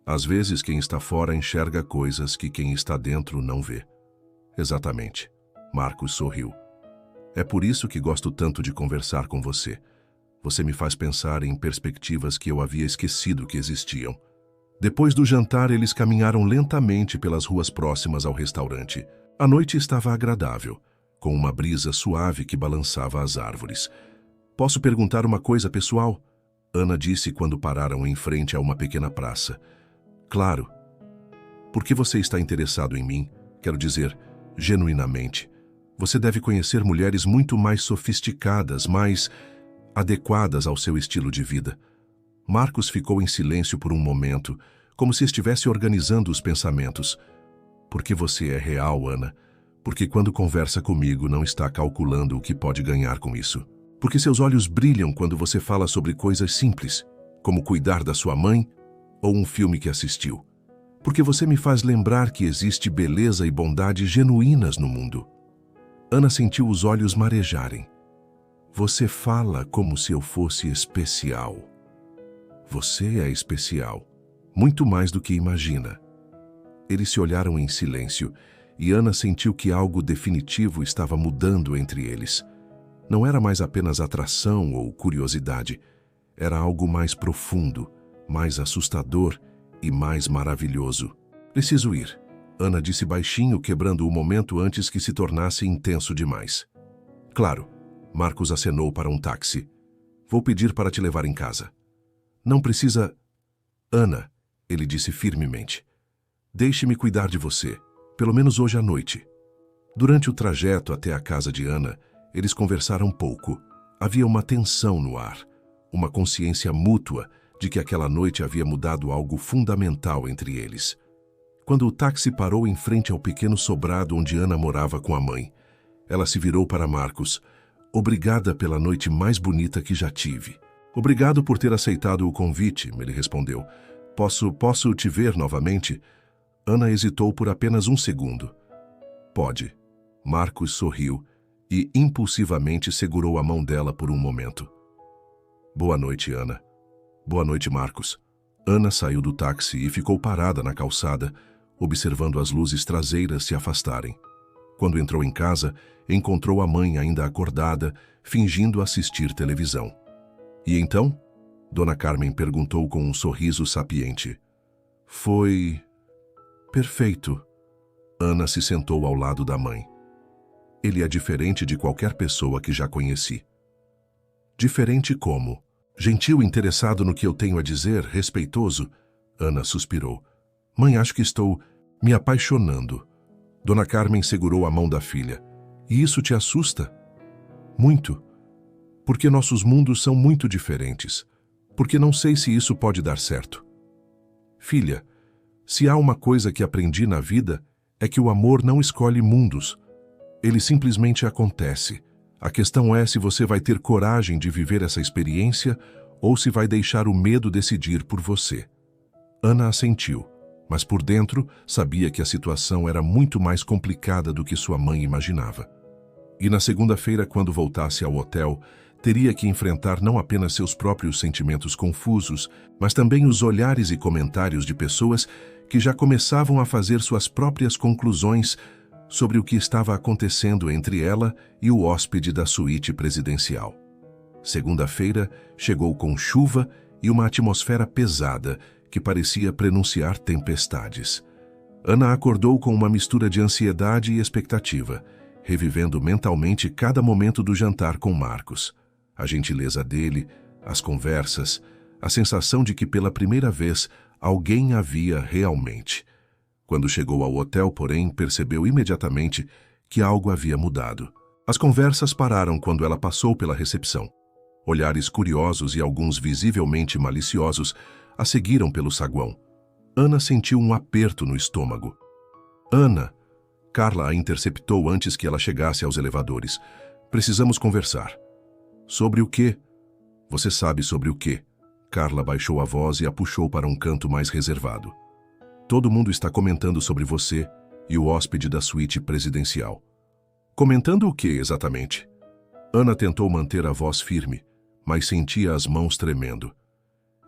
Às vezes quem está fora enxerga coisas que quem está dentro não vê. Exatamente. Marcos sorriu. É por isso que gosto tanto de conversar com você. Você me faz pensar em perspectivas que eu havia esquecido que existiam. Depois do jantar, eles caminharam lentamente pelas ruas próximas ao restaurante. A noite estava agradável, com uma brisa suave que balançava as árvores. Posso perguntar uma coisa pessoal? Ana disse quando pararam em frente a uma pequena praça. Claro. Por que você está interessado em mim? Quero dizer, genuinamente. Você deve conhecer mulheres muito mais sofisticadas, mais adequadas ao seu estilo de vida. Marcos ficou em silêncio por um momento, como se estivesse organizando os pensamentos. Porque você é real, Ana. Porque quando conversa comigo não está calculando o que pode ganhar com isso. Porque seus olhos brilham quando você fala sobre coisas simples, como cuidar da sua mãe ou um filme que assistiu. Porque você me faz lembrar que existe beleza e bondade genuínas no mundo. Ana sentiu os olhos marejarem. Você fala como se eu fosse especial. Você é especial, muito mais do que imagina. Eles se olharam em silêncio e Ana sentiu que algo definitivo estava mudando entre eles. Não era mais apenas atração ou curiosidade. Era algo mais profundo, mais assustador e mais maravilhoso. Preciso ir, Ana disse baixinho, quebrando o momento antes que se tornasse intenso demais. Claro, Marcos acenou para um táxi. Vou pedir para te levar em casa. Não precisa... Ana, ele disse firmemente. Deixe-me cuidar de você, pelo menos hoje à noite. Durante o trajeto até a casa de Ana, eles conversaram pouco. Havia uma tensão no ar, uma consciência mútua de que aquela noite havia mudado algo fundamental entre eles. Quando o táxi parou em frente ao pequeno sobrado onde Ana morava com a mãe, ela se virou para Marcos. Obrigada pela noite mais bonita que já tive. Obrigado por ter aceitado o convite, ele respondeu. Posso te ver novamente? Ana hesitou por apenas um segundo. Pode. Marcos sorriu e impulsivamente segurou a mão dela por um momento. Boa noite, Ana. Boa noite, Marcos. Ana saiu do táxi e ficou parada na calçada, observando as luzes traseiras se afastarem. Quando entrou em casa, encontrou a mãe ainda acordada, fingindo assistir televisão. E então? Dona Carmen perguntou com um sorriso sapiente. Foi... perfeito. Ana se sentou ao lado da mãe. Ele é diferente de qualquer pessoa que já conheci. Diferente como? Gentil e interessado no que eu tenho a dizer, respeitoso? Ana suspirou. Mãe, acho que estou me apaixonando. Dona Carmen segurou a mão da filha. E isso te assusta? Muito. Porque nossos mundos são muito diferentes. Porque não sei se isso pode dar certo. Filha, se há uma coisa que aprendi na vida, é que o amor não escolhe mundos. Ele simplesmente acontece. A questão é se você vai ter coragem de viver essa experiência ou se vai deixar o medo decidir por você. Ana assentiu, mas por dentro sabia que a situação era muito mais complicada do que sua mãe imaginava. E na segunda-feira, quando voltasse ao hotel, teria que enfrentar não apenas seus próprios sentimentos confusos, mas também os olhares e comentários de pessoas que já começavam a fazer suas próprias conclusões sobre o que estava acontecendo entre ela e o hóspede da suíte presidencial. Segunda-feira chegou com chuva e uma atmosfera pesada que parecia prenunciar tempestades. Ana acordou com uma mistura de ansiedade e expectativa, revivendo mentalmente cada momento do jantar com Marcos. A gentileza dele, as conversas, a sensação de que pela primeira vez alguém a via realmente. Quando chegou ao hotel, porém, percebeu imediatamente que algo havia mudado. As conversas pararam quando ela passou pela recepção. Olhares curiosos e alguns visivelmente maliciosos a seguiram pelo saguão. Ana sentiu um aperto no estômago. Ana! Carla a interceptou antes que ela chegasse aos elevadores. Precisamos conversar. Sobre o quê? Você sabe sobre o quê? Carla baixou a voz e a puxou para um canto mais reservado. Todo mundo está comentando sobre você e o hóspede da suíte presidencial. Comentando o que exatamente? Ana tentou manter a voz firme, mas sentia as mãos tremendo.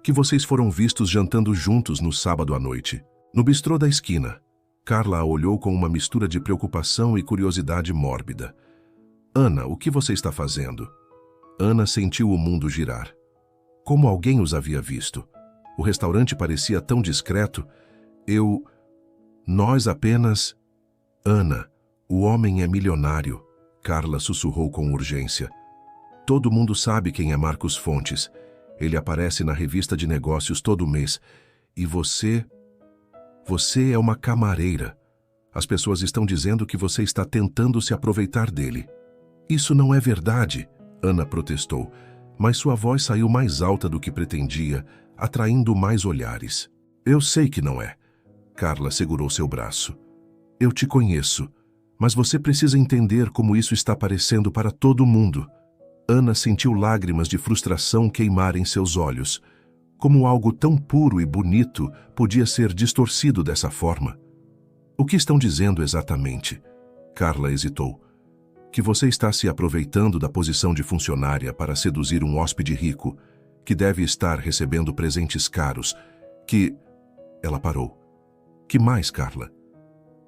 Que vocês foram vistos jantando juntos no sábado à noite, no bistrô da esquina. Carla a olhou com uma mistura de preocupação e curiosidade mórbida. Ana, o que você está fazendo? Ana sentiu o mundo girar. Como alguém os havia visto? O restaurante parecia tão discreto. Nós apenas... Ana, o homem é milionário. Carla sussurrou com urgência. Todo mundo sabe quem é Marcos Fontes. Ele aparece na revista de negócios todo mês. E você... Você é uma camareira. As pessoas estão dizendo que você está tentando se aproveitar dele. Isso não é verdade, Ana protestou, mas sua voz saiu mais alta do que pretendia, atraindo mais olhares. Eu sei que não é. Carla segurou seu braço. Eu te conheço, mas você precisa entender como isso está parecendo para todo mundo. Ana sentiu lágrimas de frustração queimarem seus olhos. Como algo tão puro e bonito podia ser distorcido dessa forma? O que estão dizendo exatamente? Carla hesitou. Que você está se aproveitando da posição de funcionária para seduzir um hóspede rico, que deve estar recebendo presentes caros, que... Ela parou. Que mais, Carla?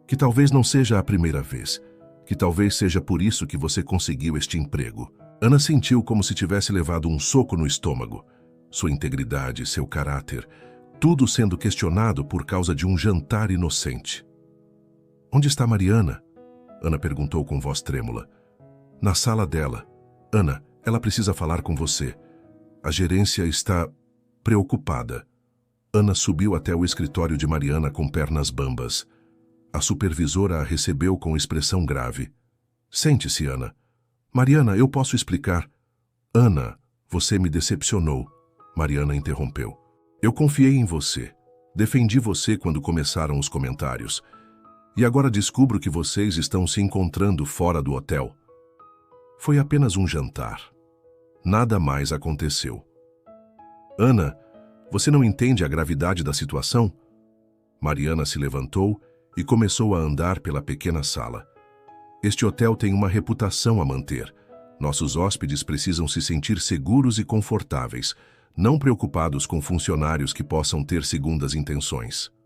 Que talvez não seja a primeira vez, que talvez seja por isso que você conseguiu este emprego. Ana sentiu como se tivesse levado um soco no estômago. Sua integridade, seu caráter, tudo sendo questionado por causa de um jantar inocente. Onde está Mariana? Ana perguntou com voz trêmula. Na sala dela. Ana, ela precisa falar com você. A gerência está preocupada. Ana subiu até o escritório de Mariana com pernas bambas. A supervisora a recebeu com expressão grave. Sente-se, Ana. Mariana, eu posso explicar. Ana, você me decepcionou. Mariana interrompeu. Eu confiei em você. Defendi você quando começaram os comentários. E agora descubro que vocês estão se encontrando fora do hotel. Foi apenas um jantar. Nada mais aconteceu. Ana, você não entende a gravidade da situação? Mariana se levantou e começou a andar pela pequena sala. Este hotel tem uma reputação a manter. Nossos hóspedes precisam se sentir seguros e confortáveis, não preocupados com funcionários que possam ter segundas intenções.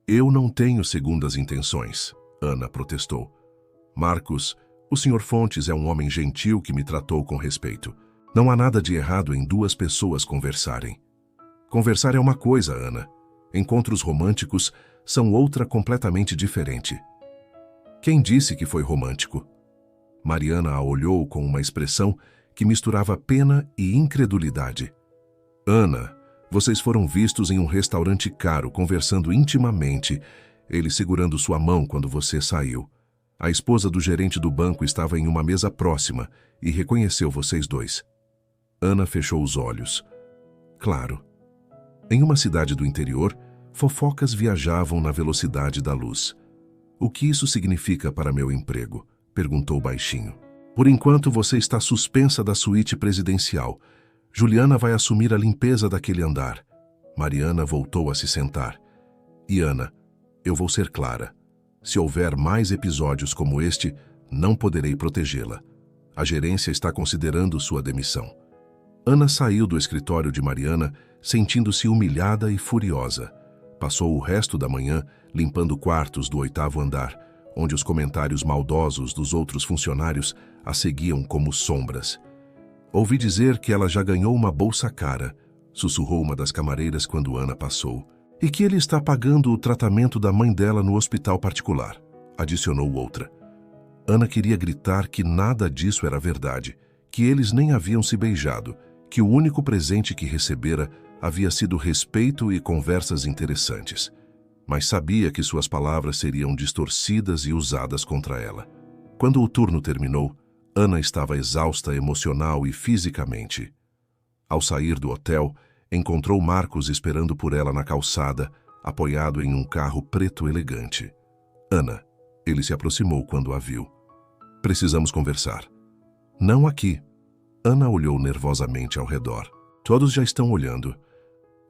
Eu não tenho segundas intenções, Ana protestou. Marcos, o Sr. Fontes é um homem gentil que me tratou com respeito. Não há nada de errado em duas pessoas conversarem. Conversar é uma coisa, Ana. Encontros românticos são outra completamente diferente. Quem disse que foi romântico? Mariana a olhou com uma expressão que misturava pena e incredulidade. Ana, vocês foram vistos em um restaurante caro, conversando intimamente, ele segurando sua mão quando você saiu. A esposa do gerente do banco estava em uma mesa próxima e reconheceu vocês dois. Ana fechou os olhos. Claro. Em uma cidade do interior, fofocas viajavam na velocidade da luz. O que isso significa para meu emprego? Perguntou baixinho. Por enquanto você está suspensa da suíte presidencial. Juliana vai assumir a limpeza daquele andar. Mariana voltou a se sentar. E Ana, eu vou ser clara. Se houver mais episódios como este, não poderei protegê-la. A gerência está considerando sua demissão. Ana saiu do escritório de Mariana, sentindo-se humilhada e furiosa. Passou o resto da manhã limpando quartos do 8º andar, onde os comentários maldosos dos outros funcionários a seguiam como sombras. Ouvi dizer que ela já ganhou uma bolsa cara, sussurrou uma das camareiras quando Ana passou. E que ele está pagando o tratamento da mãe dela no hospital particular, adicionou outra. Ana queria gritar que nada disso era verdade, que eles nem haviam se beijado, que o único presente que recebera havia sido respeito e conversas interessantes. Mas sabia que suas palavras seriam distorcidas e usadas contra ela. Quando o turno terminou, Ana estava exausta emocional e fisicamente. Ao sair do hotel, encontrou Marcos esperando por ela na calçada, apoiado em um carro preto elegante. Ana, ele se aproximou quando a viu. Precisamos conversar. Não aqui. Ana olhou nervosamente ao redor. Todos já estão olhando.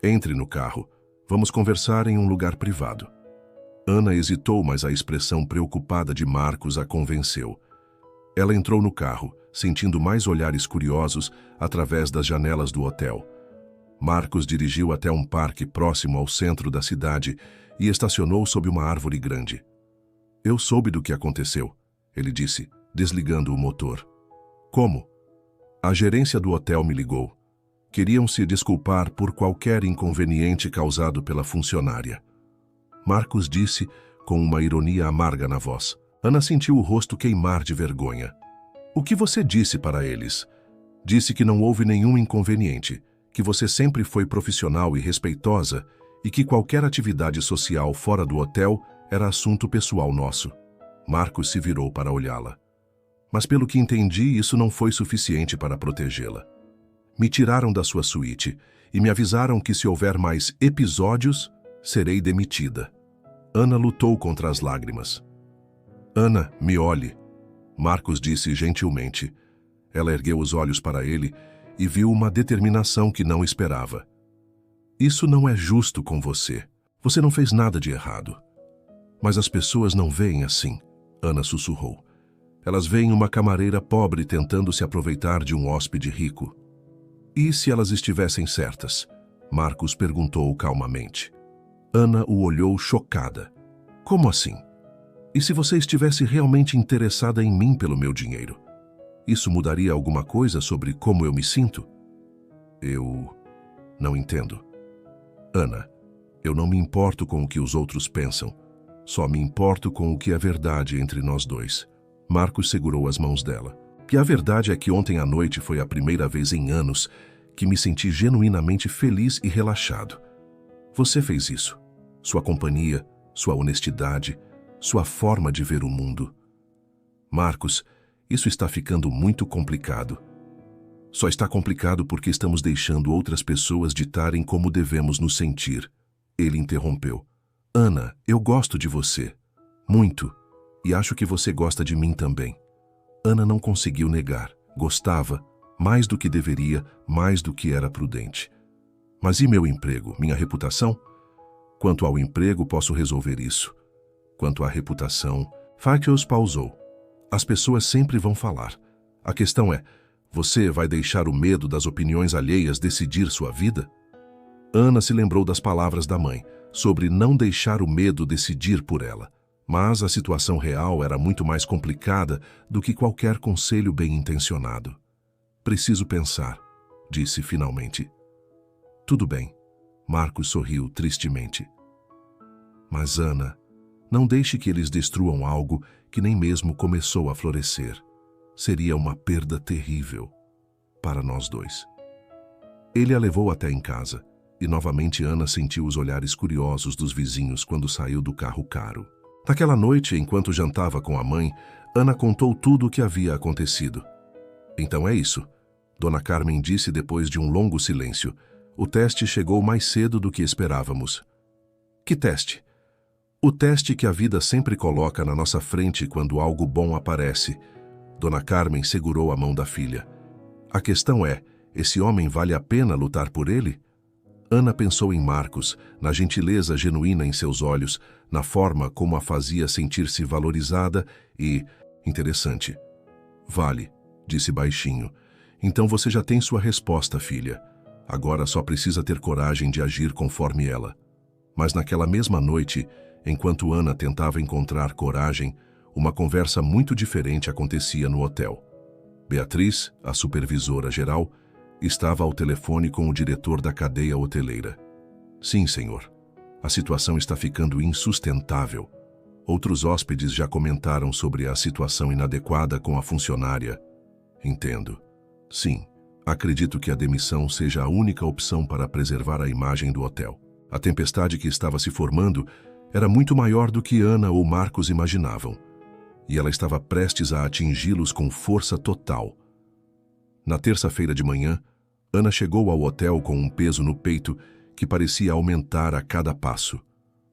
Entre no carro. Vamos conversar em um lugar privado. Ana hesitou, mas a expressão preocupada de Marcos a convenceu. Ela entrou no carro, sentindo mais olhares curiosos através das janelas do hotel. Marcos dirigiu até um parque próximo ao centro da cidade e estacionou sob uma árvore grande. Eu soube do que aconteceu, ele disse, desligando o motor. Como? A gerência do hotel me ligou. Queriam se desculpar por qualquer inconveniente causado pela funcionária. Marcos disse com uma ironia amarga na voz. Ana sentiu o rosto queimar de vergonha. O que você disse para eles? Disse que não houve nenhum inconveniente, que você sempre foi profissional e respeitosa e que qualquer atividade social fora do hotel era assunto pessoal nosso. Marcos se virou para olhá-la. Mas pelo que entendi, isso não foi suficiente para protegê-la. Me tiraram da sua suíte e me avisaram que se houver mais episódios, serei demitida. Ana lutou contra as lágrimas. Ana, me olhe, Marcos disse gentilmente. Ela ergueu os olhos para ele e viu uma determinação que não esperava. Isso não é justo com você. Você não fez nada de errado. Mas as pessoas não veem assim, Ana sussurrou. Elas veem uma camareira pobre tentando se aproveitar de um hóspede rico. E se elas estivessem certas? Marcos perguntou calmamente. Ana o olhou chocada. Como assim? E se você estivesse realmente interessada em mim pelo meu dinheiro? Isso mudaria alguma coisa sobre como eu me sinto? Eu não entendo. Ana, eu não me importo com o que os outros pensam. Só me importo com o que é verdade entre nós dois. Marcos segurou as mãos dela. E a verdade é que ontem à noite foi a primeira vez em anos que me senti genuinamente feliz e relaxado. Você fez isso. Sua companhia, sua honestidade, sua forma de ver o mundo. Marcos, isso está ficando muito complicado. Só está complicado porque estamos deixando outras pessoas ditarem como devemos nos sentir. Ele interrompeu. Ana, eu gosto de você. Muito. E acho que você gosta de mim também. Ana não conseguiu negar. Gostava, mais do que deveria, mais do que era prudente. Mas e meu emprego, minha reputação? Quanto ao emprego, posso resolver isso. Quanto à reputação, Farkas pausou. As pessoas sempre vão falar. A questão é, você vai deixar o medo das opiniões alheias decidir sua vida? Ana se lembrou das palavras da mãe, sobre não deixar o medo decidir por ela. Mas a situação real era muito mais complicada do que qualquer conselho bem-intencionado. Preciso pensar, disse finalmente. Tudo bem. Marcos sorriu tristemente. Mas, Ana, não deixe que eles destruam algo que nem mesmo começou a florescer. Seria uma perda terrível para nós dois. Ele a levou até em casa, e novamente Ana sentiu os olhares curiosos dos vizinhos quando saiu do carro caro. Naquela noite, enquanto jantava com a mãe, Ana contou tudo o que havia acontecido. Então é isso, Dona Carmen disse depois de um longo silêncio. O teste chegou mais cedo do que esperávamos. Que teste? O teste que a vida sempre coloca na nossa frente quando algo bom aparece. Dona Carmen segurou a mão da filha. A questão é, esse homem vale a pena lutar por ele? Ana pensou em Marcos, na gentileza genuína em seus olhos, na forma como a fazia sentir-se valorizada e interessante. Vale, disse baixinho. Então você já tem sua resposta, filha. Agora só precisa ter coragem de agir conforme ela. Mas naquela mesma noite, enquanto Ana tentava encontrar coragem, uma conversa muito diferente acontecia no hotel. Beatriz, a supervisora geral, estava ao telefone com o diretor da cadeia hoteleira. Sim, senhor. A situação está ficando insustentável. Outros hóspedes já comentaram sobre a situação inadequada com a funcionária. Entendo. Sim. Acredito que a demissão seja a única opção para preservar a imagem do hotel. A tempestade que estava se formando era muito maior do que Ana ou Marcos imaginavam, e ela estava prestes a atingi-los com força total. Na terça-feira de manhã, Ana chegou ao hotel com um peso no peito que parecia aumentar a cada passo.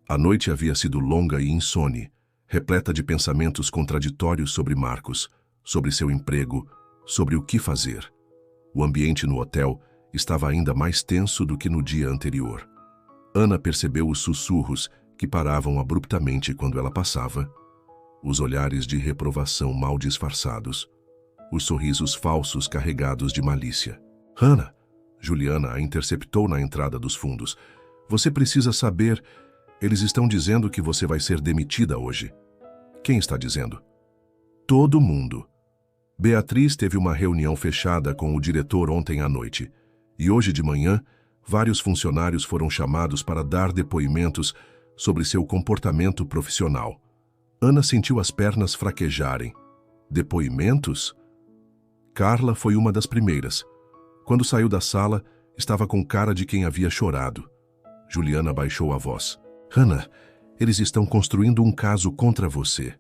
A noite havia sido longa e insone, repleta de pensamentos contraditórios sobre Marcos, sobre seu emprego, sobre o que fazer. O ambiente no hotel estava ainda mais tenso do que no dia anterior. Ana percebeu os sussurros que paravam abruptamente quando ela passava, os olhares de reprovação mal disfarçados, os sorrisos falsos carregados de malícia. Hannah, Juliana a interceptou na entrada dos fundos. Você precisa saber, eles estão dizendo que você vai ser demitida hoje. Quem está dizendo? Todo mundo. Beatriz teve uma reunião fechada com o diretor ontem à noite, e hoje de manhã, vários funcionários foram chamados para dar depoimentos sobre seu comportamento profissional. Ana sentiu as pernas fraquejarem. Depoimentos? Carla foi uma das primeiras. Quando saiu da sala, estava com cara de quem havia chorado. Juliana baixou a voz. Hannah, Eles estão construindo um caso contra você.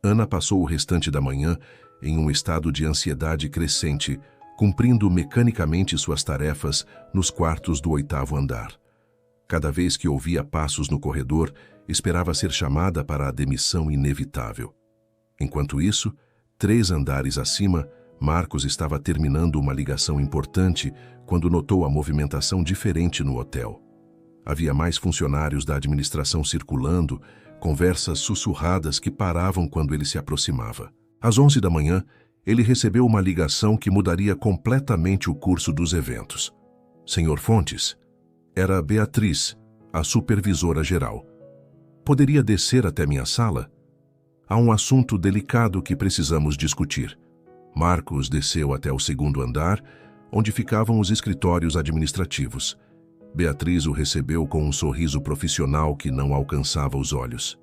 Ana passou o restante da manhã em um estado de ansiedade crescente, cumprindo mecanicamente suas tarefas nos quartos do 8º andar. Cada vez que ouvia passos no corredor, esperava ser chamada para a demissão inevitável. Enquanto isso, 3 andares acima, Marcos estava terminando uma ligação importante quando notou a movimentação diferente no hotel. Havia mais funcionários da administração circulando, conversas sussurradas que paravam quando ele se aproximava. Às 11 da manhã, ele recebeu uma ligação que mudaria completamente o curso dos eventos. Senhor Fontes, era Beatriz, a supervisora geral. Poderia descer até minha sala? Há um assunto delicado que precisamos discutir. Marcos desceu até o 2º andar, onde ficavam os escritórios administrativos. Beatriz o recebeu com um sorriso profissional que não alcançava os olhos.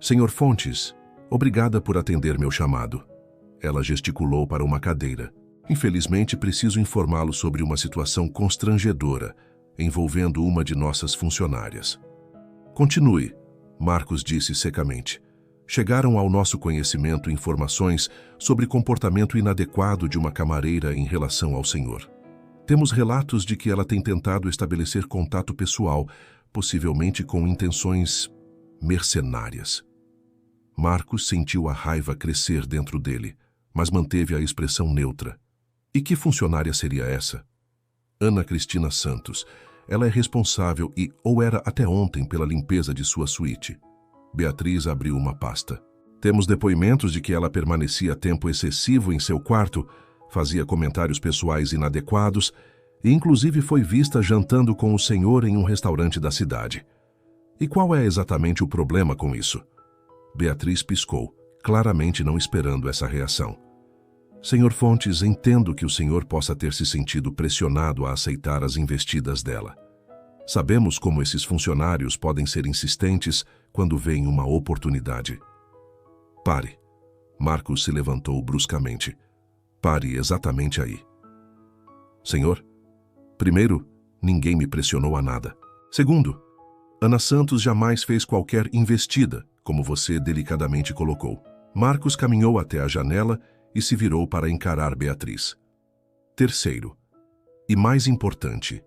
Senhor Fontes, obrigada por atender meu chamado. Ela gesticulou para uma cadeira. Infelizmente, preciso informá-lo sobre uma situação constrangedora, envolvendo uma de nossas funcionárias. Continue, Marcos disse secamente. Chegaram ao nosso conhecimento informações sobre comportamento inadequado de uma camareira em relação ao senhor. Temos relatos de que ela tem tentado estabelecer contato pessoal, possivelmente com intenções mercenárias. Marcos sentiu a raiva crescer dentro dele, mas manteve a expressão neutra. E que funcionária seria essa? Ana Cristina Santos. Ela é responsável ou era até ontem pela limpeza de sua suíte. Beatriz abriu uma pasta. Temos depoimentos de que ela permanecia tempo excessivo em seu quarto, fazia comentários pessoais inadequados e inclusive foi vista jantando com o senhor em um restaurante da cidade. E qual é exatamente o problema com isso? Beatriz piscou, claramente não esperando essa reação. Senhor Fontes, entendo que o senhor possa ter se sentido pressionado a aceitar as investidas dela. Sabemos como esses funcionários podem ser insistentes quando veem uma oportunidade. Pare. Marcos se levantou bruscamente. Pare exatamente aí. Senhor, primeiro, ninguém me pressionou a nada. Segundo, Ana Santos jamais fez qualquer investida, como você delicadamente colocou. Marcos caminhou até a janela e se virou para encarar Beatriz. Terceiro, e mais importante,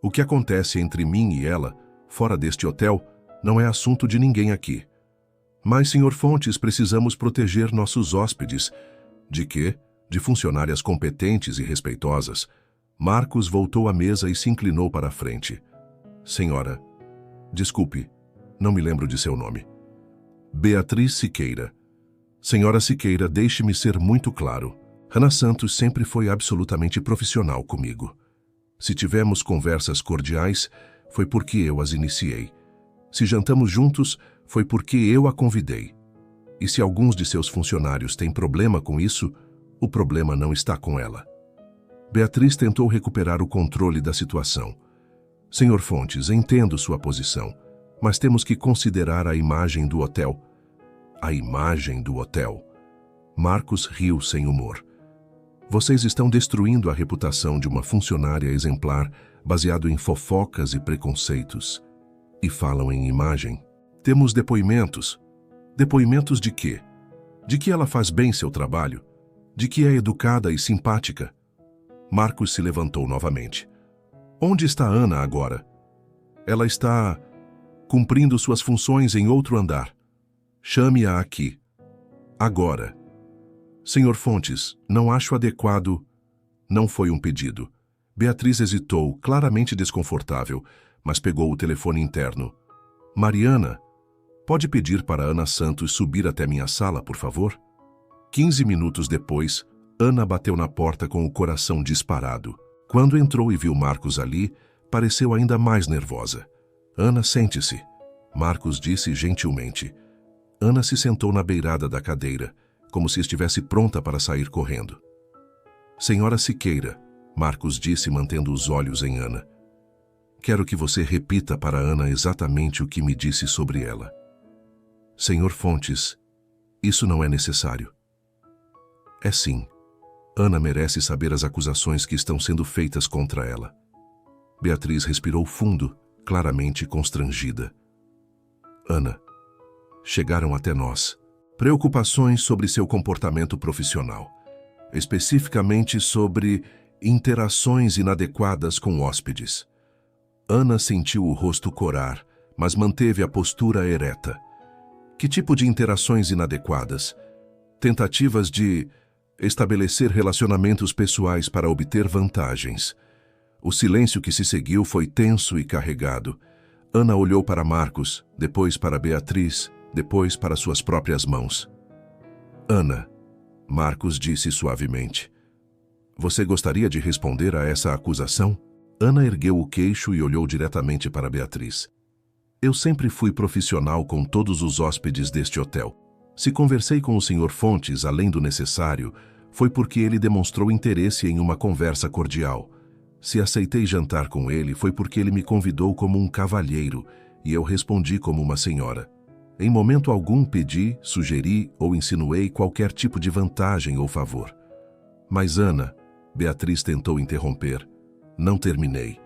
o que acontece entre mim e ela, fora deste hotel, não é assunto de ninguém aqui. Mas, Sr. Fontes, precisamos proteger nossos hóspedes. De quê? De funcionárias competentes e respeitosas. Marcos voltou à mesa e se inclinou para a frente. Senhora, desculpe, não me lembro de seu nome. Beatriz Siqueira. Senhora Siqueira, deixe-me ser muito claro. Ana Santos sempre foi absolutamente profissional comigo. Se tivemos conversas cordiais, foi porque eu as iniciei. Se jantamos juntos, foi porque eu a convidei. E se alguns de seus funcionários têm problema com isso, o problema não está com ela. Beatriz tentou recuperar o controle da situação. Senhor Fontes, entendo sua posição, mas temos que considerar a imagem do hotel. A imagem do hotel. Marcos riu sem humor. Vocês estão destruindo a reputação de uma funcionária exemplar baseado em fofocas e preconceitos. E falam em imagem. Temos depoimentos. Depoimentos de quê? De que ela faz bem seu trabalho? De que é educada e simpática? Marcos se levantou novamente. Onde está Ana agora? Ela está cumprindo suas funções em outro andar. Chame-a aqui. Agora. Senhor Fontes, não acho adequado. Não foi um pedido. Beatriz hesitou, claramente desconfortável, mas pegou o telefone interno. Mariana, pode pedir para Ana Santos subir até minha sala, por favor? 15 minutos depois, Ana bateu na porta com o coração disparado. Quando entrou e viu Marcos ali, pareceu ainda mais nervosa. Ana, sente-se. Marcos disse gentilmente. Ana se sentou na beirada da cadeira, como se estivesse pronta para sair correndo. Senhora Siqueira, Marcos disse mantendo os olhos em Ana. Quero que você repita para Ana exatamente o que me disse sobre ela. Senhor Fontes, isso não é necessário. É sim. Ana merece saber as acusações que estão sendo feitas contra ela. Beatriz respirou fundo, claramente constrangida. Ana, chegaram até nós preocupações sobre seu comportamento profissional, especificamente sobre interações inadequadas com hóspedes. Ana sentiu o rosto corar, mas manteve a postura ereta. Que tipo de interações inadequadas? Tentativas de estabelecer relacionamentos pessoais para obter vantagens. O silêncio que se seguiu foi tenso e carregado. Ana olhou para Marcos, depois para Beatriz, depois para suas próprias mãos. Ana, Marcos disse suavemente. Você gostaria de responder a essa acusação? Ana ergueu o queixo e olhou diretamente para Beatriz. Eu sempre fui profissional com todos os hóspedes deste hotel. Se conversei com o Sr. Fontes além do necessário, foi porque ele demonstrou interesse em uma conversa cordial. Se aceitei jantar com ele, foi porque ele me convidou como um cavalheiro e eu respondi como uma senhora. Em momento algum pedi, sugeri ou insinuei qualquer tipo de vantagem ou favor. Mas Ana, Beatriz tentou interromper. Não terminei.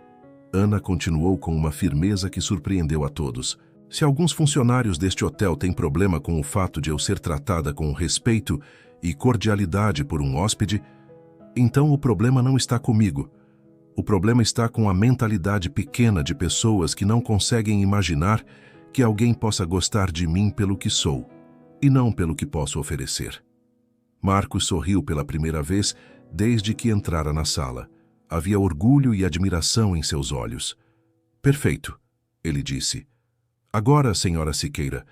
Ana continuou com uma firmeza que surpreendeu a todos. Se alguns funcionários deste hotel têm problema com o fato de eu ser tratada com respeito e cordialidade por um hóspede, então o problema não está comigo. O problema está com a mentalidade pequena de pessoas que não conseguem imaginar que alguém possa gostar de mim pelo que sou, e não pelo que posso oferecer. Marcos sorriu pela primeira vez desde que entrara na sala. Havia orgulho e admiração em seus olhos. Perfeito, ele disse. Agora, senhora Siqueira,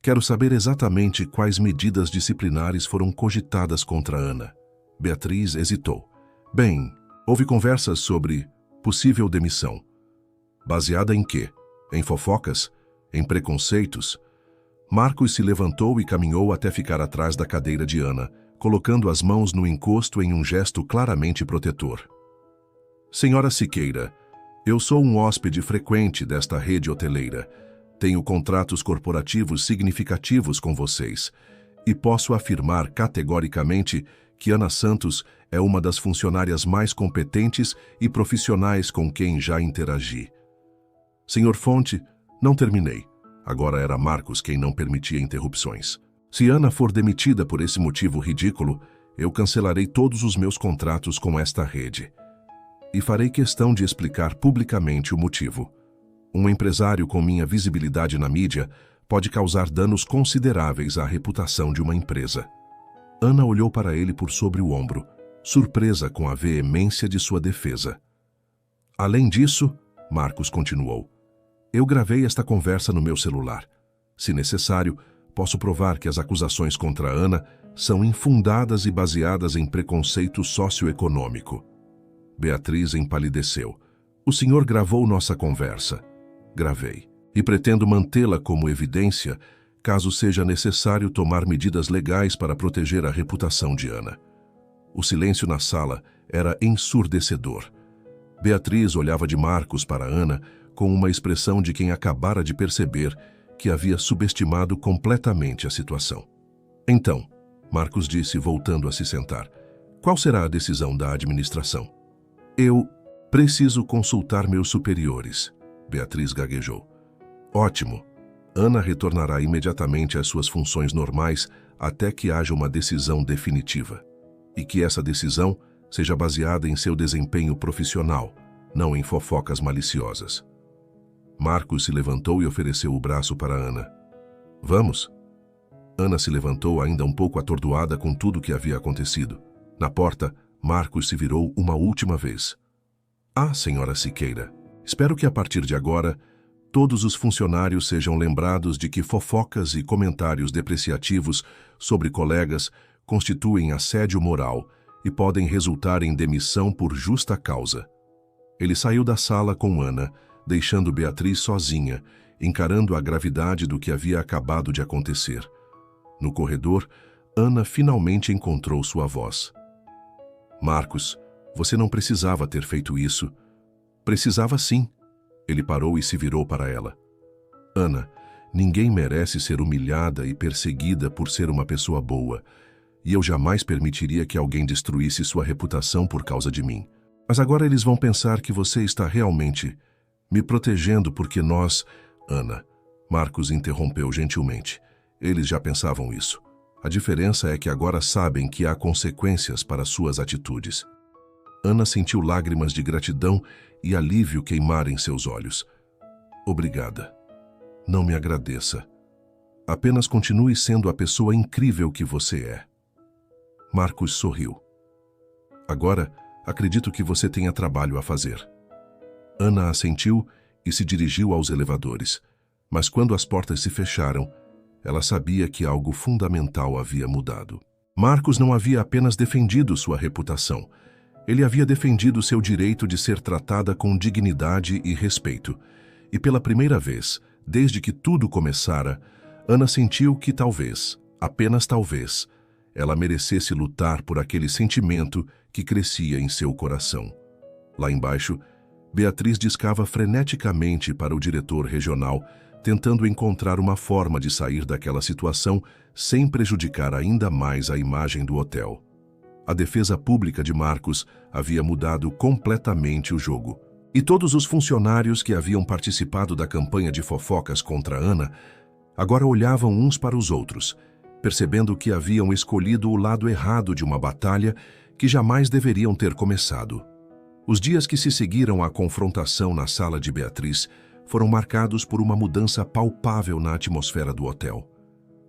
quero saber exatamente quais medidas disciplinares foram cogitadas contra Ana. Beatriz hesitou. Bem, houve conversas sobre possível demissão. Baseada em quê? Em fofocas? Em preconceitos? Marcos se levantou e caminhou até ficar atrás da cadeira de Ana, colocando as mãos no encosto em um gesto claramente protetor. Senhora Siqueira, eu sou um hóspede frequente desta rede hoteleira. Tenho contratos corporativos significativos com vocês e posso afirmar categoricamente que Ana Santos é uma das funcionárias mais competentes e profissionais com quem já interagi. Senhor Fonte, não terminei. Agora era Marcos quem não permitia interrupções. Se Ana for demitida por esse motivo ridículo, eu cancelarei todos os meus contratos com esta rede. E farei questão de explicar publicamente o motivo. Um empresário com minha visibilidade na mídia pode causar danos consideráveis à reputação de uma empresa. Ana olhou para ele por sobre o ombro, surpresa com a veemência de sua defesa. Além disso, Marcos continuou, eu gravei esta conversa no meu celular. Se necessário, posso provar que as acusações contra Ana são infundadas e baseadas em preconceito socioeconômico. Beatriz empalideceu. O senhor gravou nossa conversa. Gravei. E pretendo mantê-la como evidência, caso seja necessário tomar medidas legais para proteger a reputação de Ana. O silêncio na sala era ensurdecedor. Beatriz olhava de Marcos para Ana com uma expressão de quem acabara de perceber que havia subestimado completamente a situação. Então, Marcos disse, voltando a se sentar, qual será a decisão da administração? Eu preciso consultar meus superiores, Beatriz gaguejou. Ótimo. Ana retornará imediatamente às suas funções normais até que haja uma decisão definitiva. E que essa decisão seja baseada em seu desempenho profissional, não em fofocas maliciosas. Marcos se levantou e ofereceu o braço para Ana. Vamos? Ana se levantou ainda um pouco atordoada com tudo o que havia acontecido. Na porta, Marcos se virou uma última vez. Ah, senhora Siqueira, espero que a partir de agora, todos os funcionários sejam lembrados de que fofocas e comentários depreciativos sobre colegas constituem assédio moral e podem resultar em demissão por justa causa. Ele saiu da sala com Ana, deixando Beatriz sozinha, encarando a gravidade do que havia acabado de acontecer. No corredor, Ana finalmente encontrou sua voz. Marcos, você não precisava ter feito isso. Precisava sim. Ele parou e se virou para ela. Ana, ninguém merece ser humilhada e perseguida por ser uma pessoa boa, e eu jamais permitiria que alguém destruísse sua reputação por causa de mim. Mas agora eles vão pensar que você está realmente me protegendo porque nós... Ana, Marcos interrompeu gentilmente. Eles já pensavam isso. A diferença é que agora sabem que há consequências para suas atitudes. Ana sentiu lágrimas de gratidão e alívio queimar em seus olhos. Obrigada. Não me agradeça. Apenas continue sendo a pessoa incrível que você é. Marcos sorriu. Agora, acredito que você tenha trabalho a fazer. Ana assentiu e se dirigiu aos elevadores. Mas quando as portas se fecharam, ela sabia que algo fundamental havia mudado. Marcos não havia apenas defendido sua reputação. Ele havia defendido seu direito de ser tratada com dignidade e respeito. E pela primeira vez, desde que tudo começara, Ana sentiu que talvez, apenas talvez, ela merecesse lutar por aquele sentimento que crescia em seu coração. Lá embaixo, Beatriz discava freneticamente para o diretor regional, tentando encontrar uma forma de sair daquela situação sem prejudicar ainda mais a imagem do hotel. A defesa pública de Marcos havia mudado completamente o jogo. E todos os funcionários que haviam participado da campanha de fofocas contra Ana agora olhavam uns para os outros, percebendo que haviam escolhido o lado errado de uma batalha que jamais deveriam ter começado. Os dias que se seguiram à confrontação na sala de Beatriz foram marcados por uma mudança palpável na atmosfera do hotel.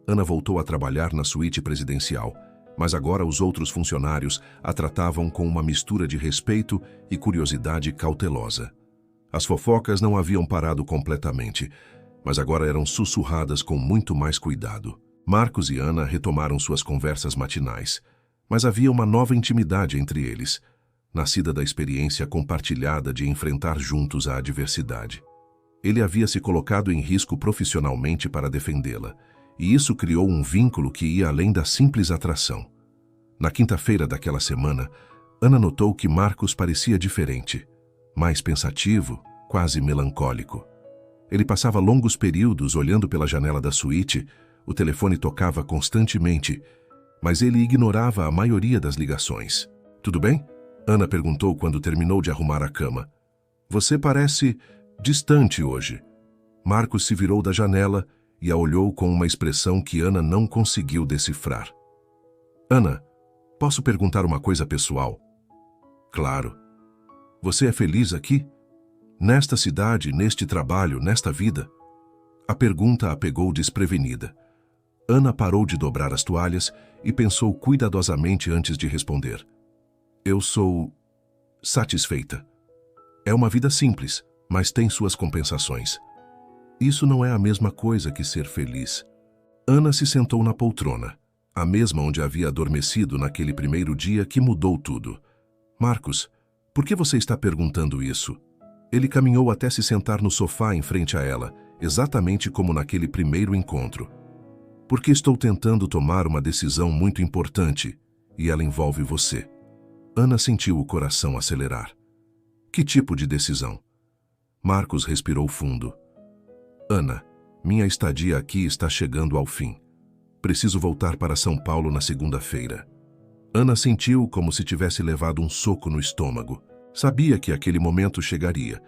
Ana voltou a trabalhar na suíte presidencial, mas agora os outros funcionários a tratavam com uma mistura de respeito e curiosidade cautelosa. As fofocas não haviam parado completamente, mas agora eram sussurradas com muito mais cuidado. Marcos e Ana retomaram suas conversas matinais, mas havia uma nova intimidade entre eles, nascida da experiência compartilhada de enfrentar juntos a adversidade. Ele havia se colocado em risco profissionalmente para defendê-la, e isso criou um vínculo que ia além da simples atração. Na quinta-feira daquela semana, Ana notou que Marcos parecia diferente, mais pensativo, quase melancólico. Ele passava longos períodos olhando pela janela da suíte, o telefone tocava constantemente, mas ele ignorava a maioria das ligações. "Tudo bem?" Ana perguntou quando terminou de arrumar a cama. "Você parece distante hoje." Marcos se virou da janela e a olhou com uma expressão que Ana não conseguiu decifrar. "Ana, posso perguntar uma coisa pessoal?" "Claro." "Você é feliz aqui? Nesta cidade, neste trabalho, nesta vida?" A pergunta a pegou desprevenida. Ana parou de dobrar as toalhas e pensou cuidadosamente antes de responder. "Eu sou satisfeita. É uma vida simples, mas tem suas compensações. Isso não é a mesma coisa que ser feliz." Ana se sentou na poltrona, a mesma onde havia adormecido naquele primeiro dia que mudou tudo. "Marcos, por que você está perguntando isso?" Ele caminhou até se sentar no sofá em frente a ela, exatamente como naquele primeiro encontro. "Porque estou tentando tomar uma decisão muito importante, e ela envolve você." Ana sentiu o coração acelerar. "Que tipo de decisão?" Marcos respirou fundo. "Ana, minha estadia aqui está chegando ao fim. Preciso voltar para São Paulo na segunda-feira." Ana sentiu como se tivesse levado um soco no estômago. Sabia que aquele momento chegaria,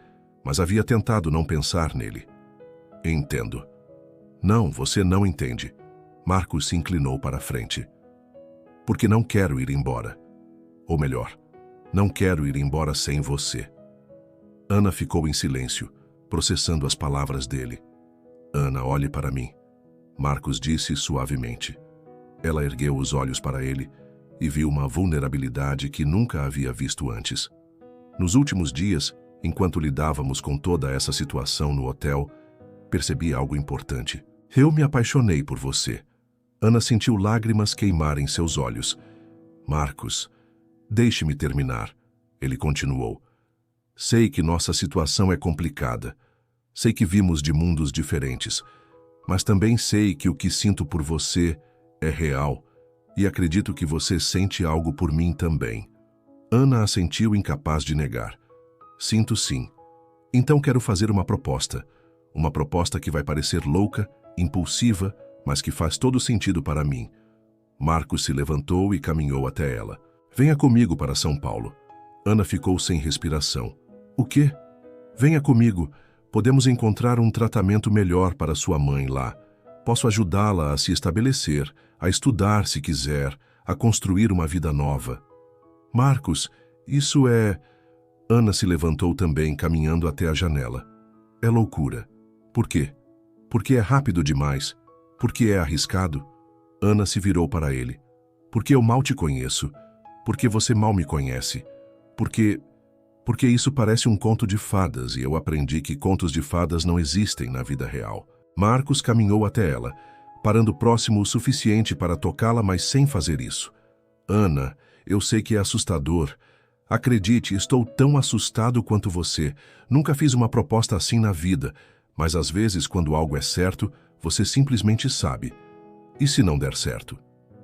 mas havia tentado não pensar nele. "Entendo." "Não, você não entende." Marcos se inclinou para a frente. "Porque não quero ir embora. Ou melhor, não quero ir embora sem você." Ana ficou em silêncio, processando as palavras dele. "Ana, olhe para mim." Marcos disse suavemente. Ela ergueu os olhos para ele e viu uma vulnerabilidade que nunca havia visto antes. Nos últimos dias, enquanto lidávamos com toda essa situação no hotel, percebi algo importante. "Eu me apaixonei por você." Ana sentiu lágrimas queimar em seus olhos. "Marcos, deixe-me terminar." Ele continuou. "Sei que nossa situação é complicada. Sei que vimos de mundos diferentes. Mas também sei que o que sinto por você é real. E acredito que você sente algo por mim também." Ana assentiu, incapaz de negar. "Sinto sim. Então quero fazer uma proposta. Uma proposta que vai parecer louca, impulsiva, mas que faz todo sentido para mim." Marcos se levantou e caminhou até ela. "Venha comigo para São Paulo." Ana ficou sem respiração. "O quê?" "Venha comigo. Podemos encontrar um tratamento melhor para sua mãe lá. Posso ajudá-la a se estabelecer, a estudar se quiser, a construir uma vida nova. Marcos, isso é... Ana se levantou também, caminhando até a janela. É loucura. Por quê? Porque é rápido demais. Porque é arriscado. Ana se virou para ele. Porque eu mal te conheço. Porque você mal me conhece. Porque isso parece um conto de fadas e eu aprendi que contos de fadas não existem na vida real. Marcos caminhou até ela, parando próximo o suficiente para tocá-la, mas sem fazer isso. Ana, eu sei que é assustador. Acredite, estou tão assustado quanto você. Nunca fiz uma proposta assim na vida, mas às vezes, quando algo é certo, você simplesmente sabe. E se não der certo?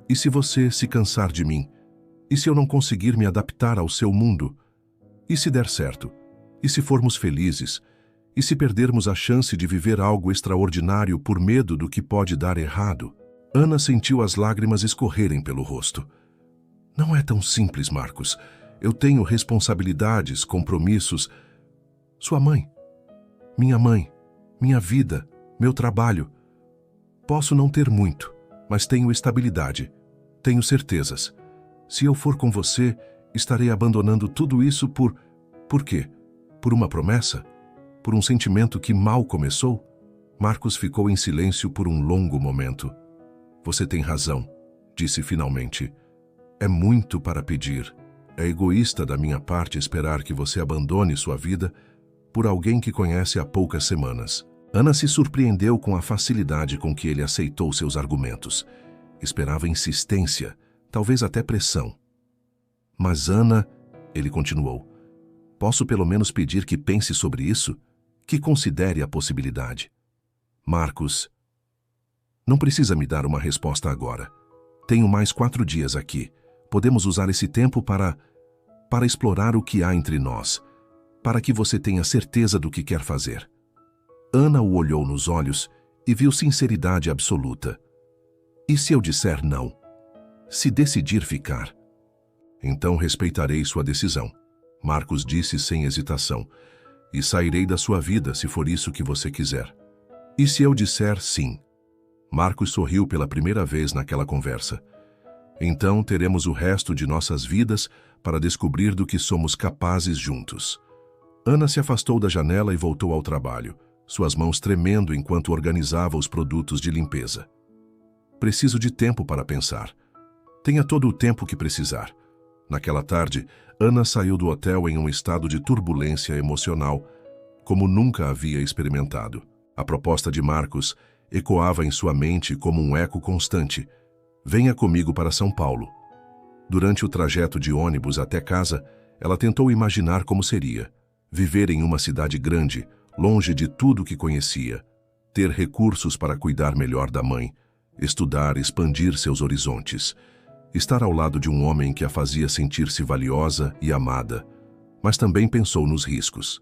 E se você se cansar de mim? E se eu não conseguir me adaptar ao seu mundo? E se der certo? E se formos felizes? E se perdermos a chance de viver algo extraordinário por medo do que pode dar errado? Ana sentiu as lágrimas escorrerem pelo rosto. Não é tão simples, Marcos. Eu tenho responsabilidades, compromissos. Sua mãe, minha vida, meu trabalho. Posso não ter muito, mas tenho estabilidade. Tenho certezas. Se eu for com você, estarei abandonando tudo isso por quê? Por uma promessa? Por um sentimento que mal começou? Marcos ficou em silêncio por um longo momento. Você tem razão, disse finalmente. É muito para pedir. É egoísta da minha parte esperar que você abandone sua vida por alguém que conhece há poucas semanas. Ana se surpreendeu com a facilidade com que ele aceitou seus argumentos. Esperava insistência, talvez até pressão. Mas Ana, ele continuou, posso pelo menos pedir que pense sobre isso? Que considere a possibilidade. Marcos, não precisa me dar uma resposta agora. Tenho mais 4 dias aqui. Podemos usar esse tempo para explorar o que há entre nós, para que você tenha certeza do que quer fazer. Ana o olhou nos olhos e viu sinceridade absoluta. E se eu disser não? Se decidir ficar? Então respeitarei sua decisão, Marcos disse sem hesitação, e sairei da sua vida se for isso que você quiser. E se eu disser sim? Marcos sorriu pela primeira vez naquela conversa. Então teremos o resto de nossas vidas para descobrir do que somos capazes juntos. Ana se afastou da janela e voltou ao trabalho, suas mãos tremendo enquanto organizava os produtos de limpeza. Preciso de tempo para pensar. Tenha todo o tempo que precisar. Naquela tarde, Ana saiu do hotel em um estado de turbulência emocional, como nunca havia experimentado. A proposta de Marcos ecoava em sua mente como um eco constante. Venha comigo para São Paulo. Durante o trajeto de ônibus até casa, ela tentou imaginar como seria. Viver em uma cidade grande, longe de tudo que conhecia. Ter recursos para cuidar melhor da mãe. Estudar, expandir seus horizontes. Estar ao lado de um homem que a fazia sentir-se valiosa e amada. Mas também pensou nos riscos.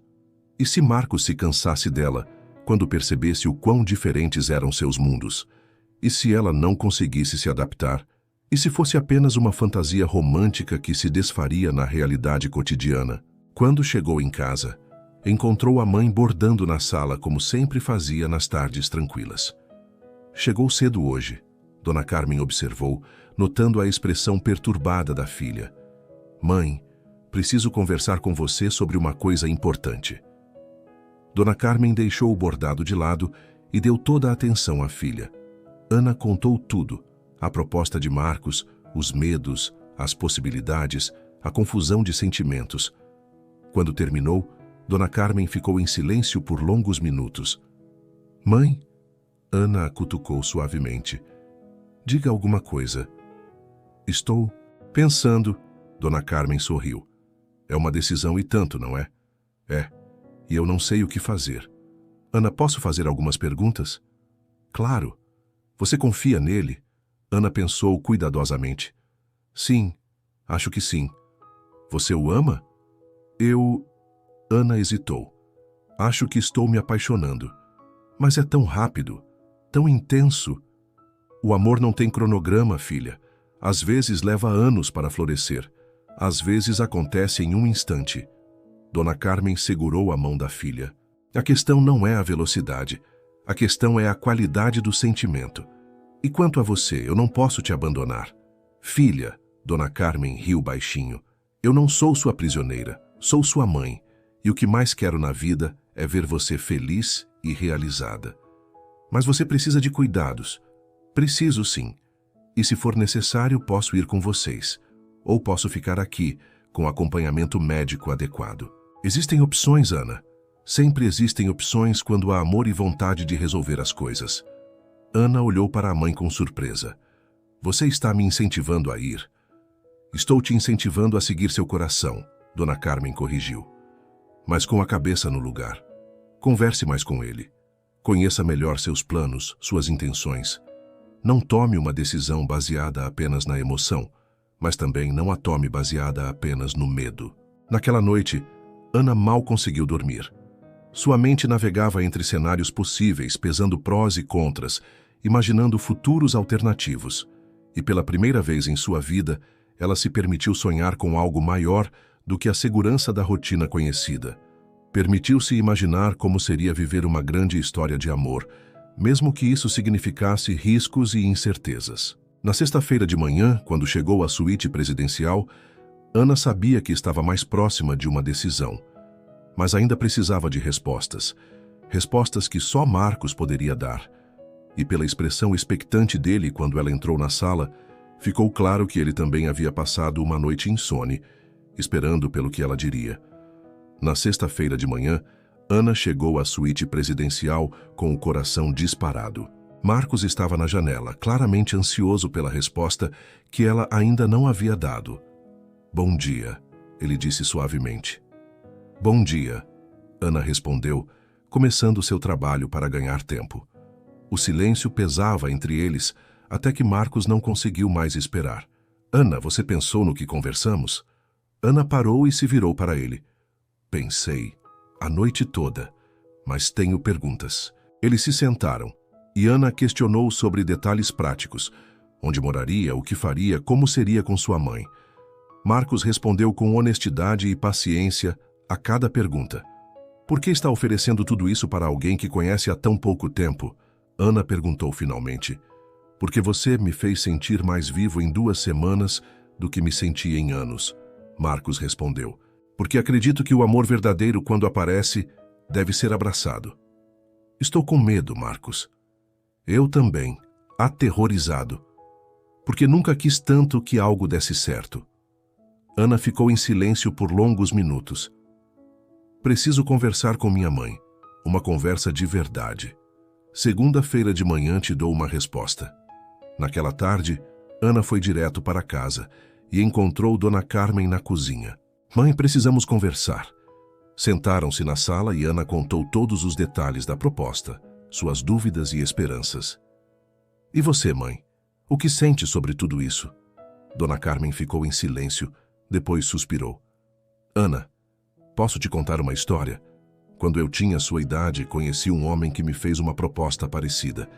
E se Marcos se cansasse dela, quando percebesse o quão diferentes eram seus mundos? E se ela não conseguisse se adaptar? E se fosse apenas uma fantasia romântica que se desfaria na realidade cotidiana? Quando chegou em casa, encontrou a mãe bordando na sala como sempre fazia nas tardes tranquilas. Chegou cedo hoje, Dona Carmen observou, notando a expressão perturbada da filha. Mãe, preciso conversar com você sobre uma coisa importante. Dona Carmen deixou o bordado de lado e deu toda a atenção à filha. Ana contou tudo, a proposta de Marcos, os medos, as possibilidades, a confusão de sentimentos. Quando terminou, Dona Carmen ficou em silêncio por longos minutos. Mãe, Ana a cutucou suavemente. Diga alguma coisa. Estou pensando. Dona Carmen sorriu. É uma decisão e tanto, não é? É, e eu não sei o que fazer. Ana, posso fazer algumas perguntas? Claro. Você confia nele? Ana pensou cuidadosamente. Sim, acho que sim. Você o ama? Ana hesitou. Acho que estou me apaixonando. Mas é tão rápido, tão intenso. O amor não tem cronograma, filha. Às vezes leva anos para florescer. Às vezes acontece em um instante. Dona Carmen segurou a mão da filha. A questão não é a velocidade. A questão é a qualidade do sentimento. E quanto a você, eu não posso te abandonar. Filha, Dona Carmen riu baixinho, eu não sou sua prisioneira, sou sua mãe. E o que mais quero na vida é ver você feliz e realizada. Mas você precisa de cuidados. Preciso sim. E se for necessário, posso ir com vocês. Ou posso ficar aqui, com acompanhamento médico adequado. Existem opções, Ana. Sempre existem opções quando há amor e vontade de resolver as coisas. Ana olhou para a mãe com surpresa. Você está me incentivando a ir? Estou te incentivando a seguir seu coração, Dona Carmen corrigiu. Mas com a cabeça no lugar. Converse mais com ele. Conheça melhor seus planos, suas intenções. Não tome uma decisão baseada apenas na emoção, mas também não a tome baseada apenas no medo. Naquela noite, Ana mal conseguiu dormir. Sua mente navegava entre cenários possíveis, pesando prós e contras, imaginando futuros alternativos. E pela primeira vez em sua vida, ela se permitiu sonhar com algo maior do que a segurança da rotina conhecida. Permitiu-se imaginar como seria viver uma grande história de amor, mesmo que isso significasse riscos e incertezas. Na sexta-feira de manhã, quando chegou à suíte presidencial, Ana sabia que estava mais próxima de uma decisão, mas ainda precisava de respostas. Respostas que só Marcos poderia dar. E pela expressão expectante dele quando ela entrou na sala, ficou claro que ele também havia passado uma noite insone, esperando pelo que ela diria. Na sexta-feira de manhã, Ana chegou à suíte presidencial com o coração disparado. Marcos estava na janela, claramente ansioso pela resposta que ela ainda não havia dado. Bom dia, ele disse suavemente. Bom dia, Ana respondeu, começando seu trabalho para ganhar tempo. O silêncio pesava entre eles, até que Marcos não conseguiu mais esperar. Ana, você pensou no que conversamos? Ana parou e se virou para ele. Pensei, a noite toda, mas tenho perguntas. Eles se sentaram, e Ana questionou sobre detalhes práticos, onde moraria, o que faria, como seria com sua mãe. Marcos respondeu com honestidade e paciência a cada pergunta. Por que está oferecendo tudo isso para alguém que conhece há tão pouco tempo? Ana perguntou finalmente. Porque você me fez sentir mais vivo em 2 semanas do que me senti em anos. Marcos respondeu. Porque acredito que o amor verdadeiro, quando aparece, deve ser abraçado. Estou com medo, Marcos. Eu também, aterrorizado. Porque nunca quis tanto que algo desse certo. Ana ficou em silêncio por longos minutos. Preciso conversar com minha mãe. Uma conversa de verdade. Segunda-feira de manhã te dou uma resposta. Naquela tarde, Ana foi direto para casa e encontrou Dona Carmen na cozinha. Mãe, precisamos conversar. Sentaram-se na sala e Ana contou todos os detalhes da proposta, suas dúvidas e esperanças. E você, mãe? O que sente sobre tudo isso? Dona Carmen ficou em silêncio, depois suspirou. Ana, posso te contar uma história? Quando eu tinha sua idade, conheci um homem que me fez uma proposta parecida.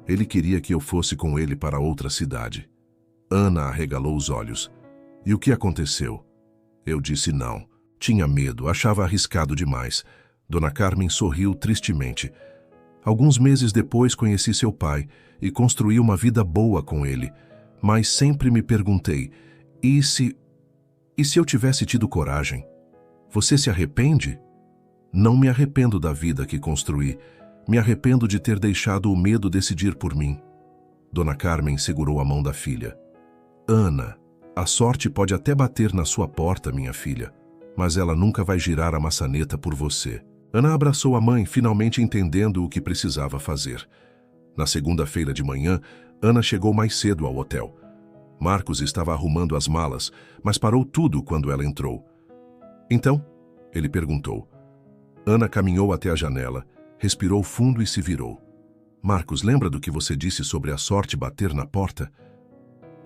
Ele queria que eu fosse com ele para outra cidade. Ana arregalou os olhos. E o que aconteceu? Eu disse não. Tinha medo, achava arriscado demais. Dona Carmen sorriu tristemente. Alguns meses depois conheci seu pai e construí uma vida boa com ele. Mas sempre me perguntei, e se eu tivesse tido coragem? Você se arrepende? Não me arrependo da vida que construí. Me arrependo de ter deixado o medo decidir por mim. Dona Carmen segurou a mão da filha. Ana, a sorte pode até bater na sua porta, minha filha, mas ela nunca vai girar a maçaneta por você. Ana abraçou a mãe, finalmente entendendo o que precisava fazer. Na segunda-feira de manhã, Ana chegou mais cedo ao hotel. Marcos estava arrumando as malas, mas parou tudo quando ela entrou. Então? Ele perguntou. Ana caminhou até a janela, respirou fundo e se virou. Marcos, lembra do que você disse sobre a sorte bater na porta?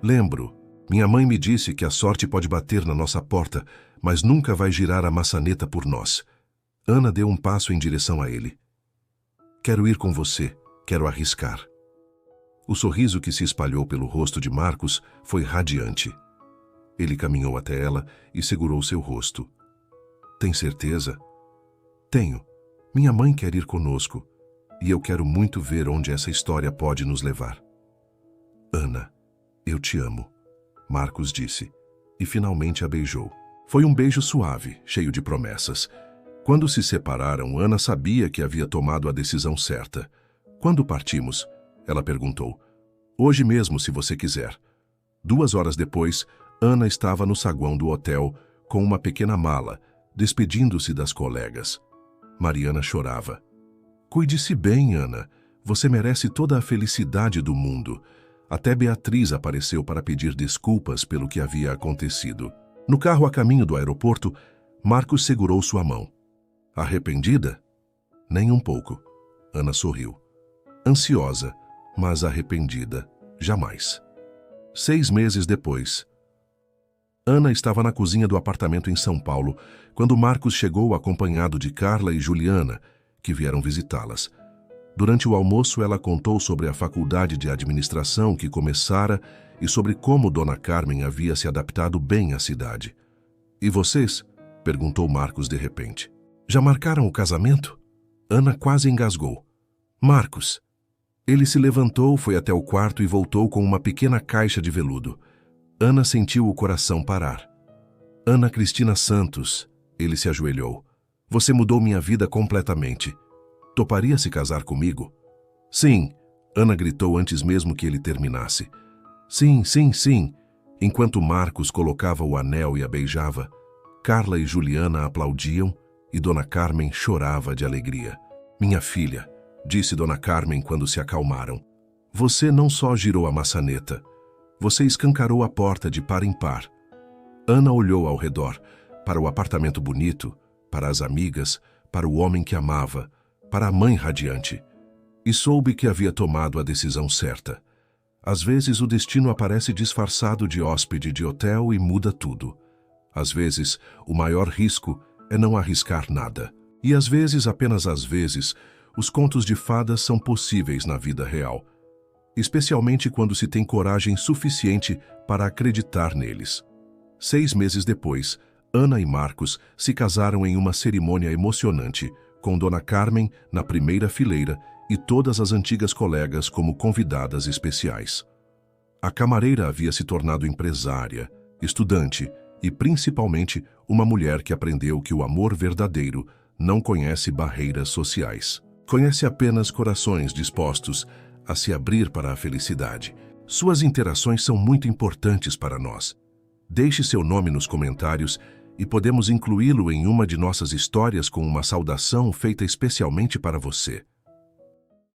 Lembro. Minha mãe me disse que a sorte pode bater na nossa porta, mas nunca vai girar a maçaneta por nós. Ana deu um passo em direção a ele. Quero ir com você, quero arriscar. O sorriso que se espalhou pelo rosto de Marcos foi radiante. Ele caminhou até ela e segurou seu rosto. Tem certeza? Tenho. Minha mãe quer ir conosco, e eu quero muito ver onde essa história pode nos levar. Ana, eu te amo, Marcos disse, e finalmente a beijou. Foi um beijo suave, cheio de promessas. Quando se separaram, Ana sabia que havia tomado a decisão certa. Quando partimos? Ela perguntou. Hoje mesmo, se você quiser. 2 horas depois, Ana estava no saguão do hotel, com uma pequena mala, despedindo-se das colegas. Mariana chorava. Cuide-se bem, Ana. Você merece toda a felicidade do mundo. Até Beatriz apareceu para pedir desculpas pelo que havia acontecido. No carro a caminho do aeroporto, Marcos segurou sua mão. Arrependida? Nem um pouco. Ana sorriu. Ansiosa, mas arrependida, jamais. 6 meses depois. Ana estava na cozinha do apartamento em São Paulo, quando Marcos chegou acompanhado de Carla e Juliana, que vieram visitá-las. Durante o almoço, ela contou sobre a faculdade de administração que começara e sobre como Dona Carmen havia se adaptado bem à cidade. E vocês? Perguntou Marcos de repente. Já marcaram o casamento? Ana quase engasgou. Marcos. Ele se levantou, foi até o quarto e voltou com uma pequena caixa de veludo. Ana sentiu o coração parar. Ana Cristina Santos, ele se ajoelhou. Você mudou minha vida completamente. Toparia se casar comigo? Sim, Ana gritou antes mesmo que ele terminasse. Sim, sim, sim. Enquanto Marcos colocava o anel e a beijava, Carla e Juliana aplaudiam e Dona Carmen chorava de alegria. Minha filha, disse Dona Carmen quando se acalmaram, você não só girou a maçaneta, você escancarou a porta de par em par. Ana olhou ao redor, para o apartamento bonito, para as amigas, para o homem que amava, para a mãe radiante, e soube que havia tomado a decisão certa. Às vezes o destino aparece disfarçado de hóspede de hotel e muda tudo. Às vezes, o maior risco é não arriscar nada. E às vezes, apenas às vezes, os contos de fadas são possíveis na vida real, especialmente quando se tem coragem suficiente para acreditar neles. 6 meses depois, Ana e Marcos se casaram em uma cerimônia emocionante, com Dona Carmen na primeira fileira e todas as antigas colegas como convidadas especiais. A camareira havia se tornado empresária, estudante e, principalmente, uma mulher que aprendeu que o amor verdadeiro não conhece barreiras sociais. Conhece apenas corações dispostos a se abrir para a felicidade. Suas interações são muito importantes para nós. Deixe seu nome nos comentários e podemos incluí-lo em uma de nossas histórias com uma saudação feita especialmente para você.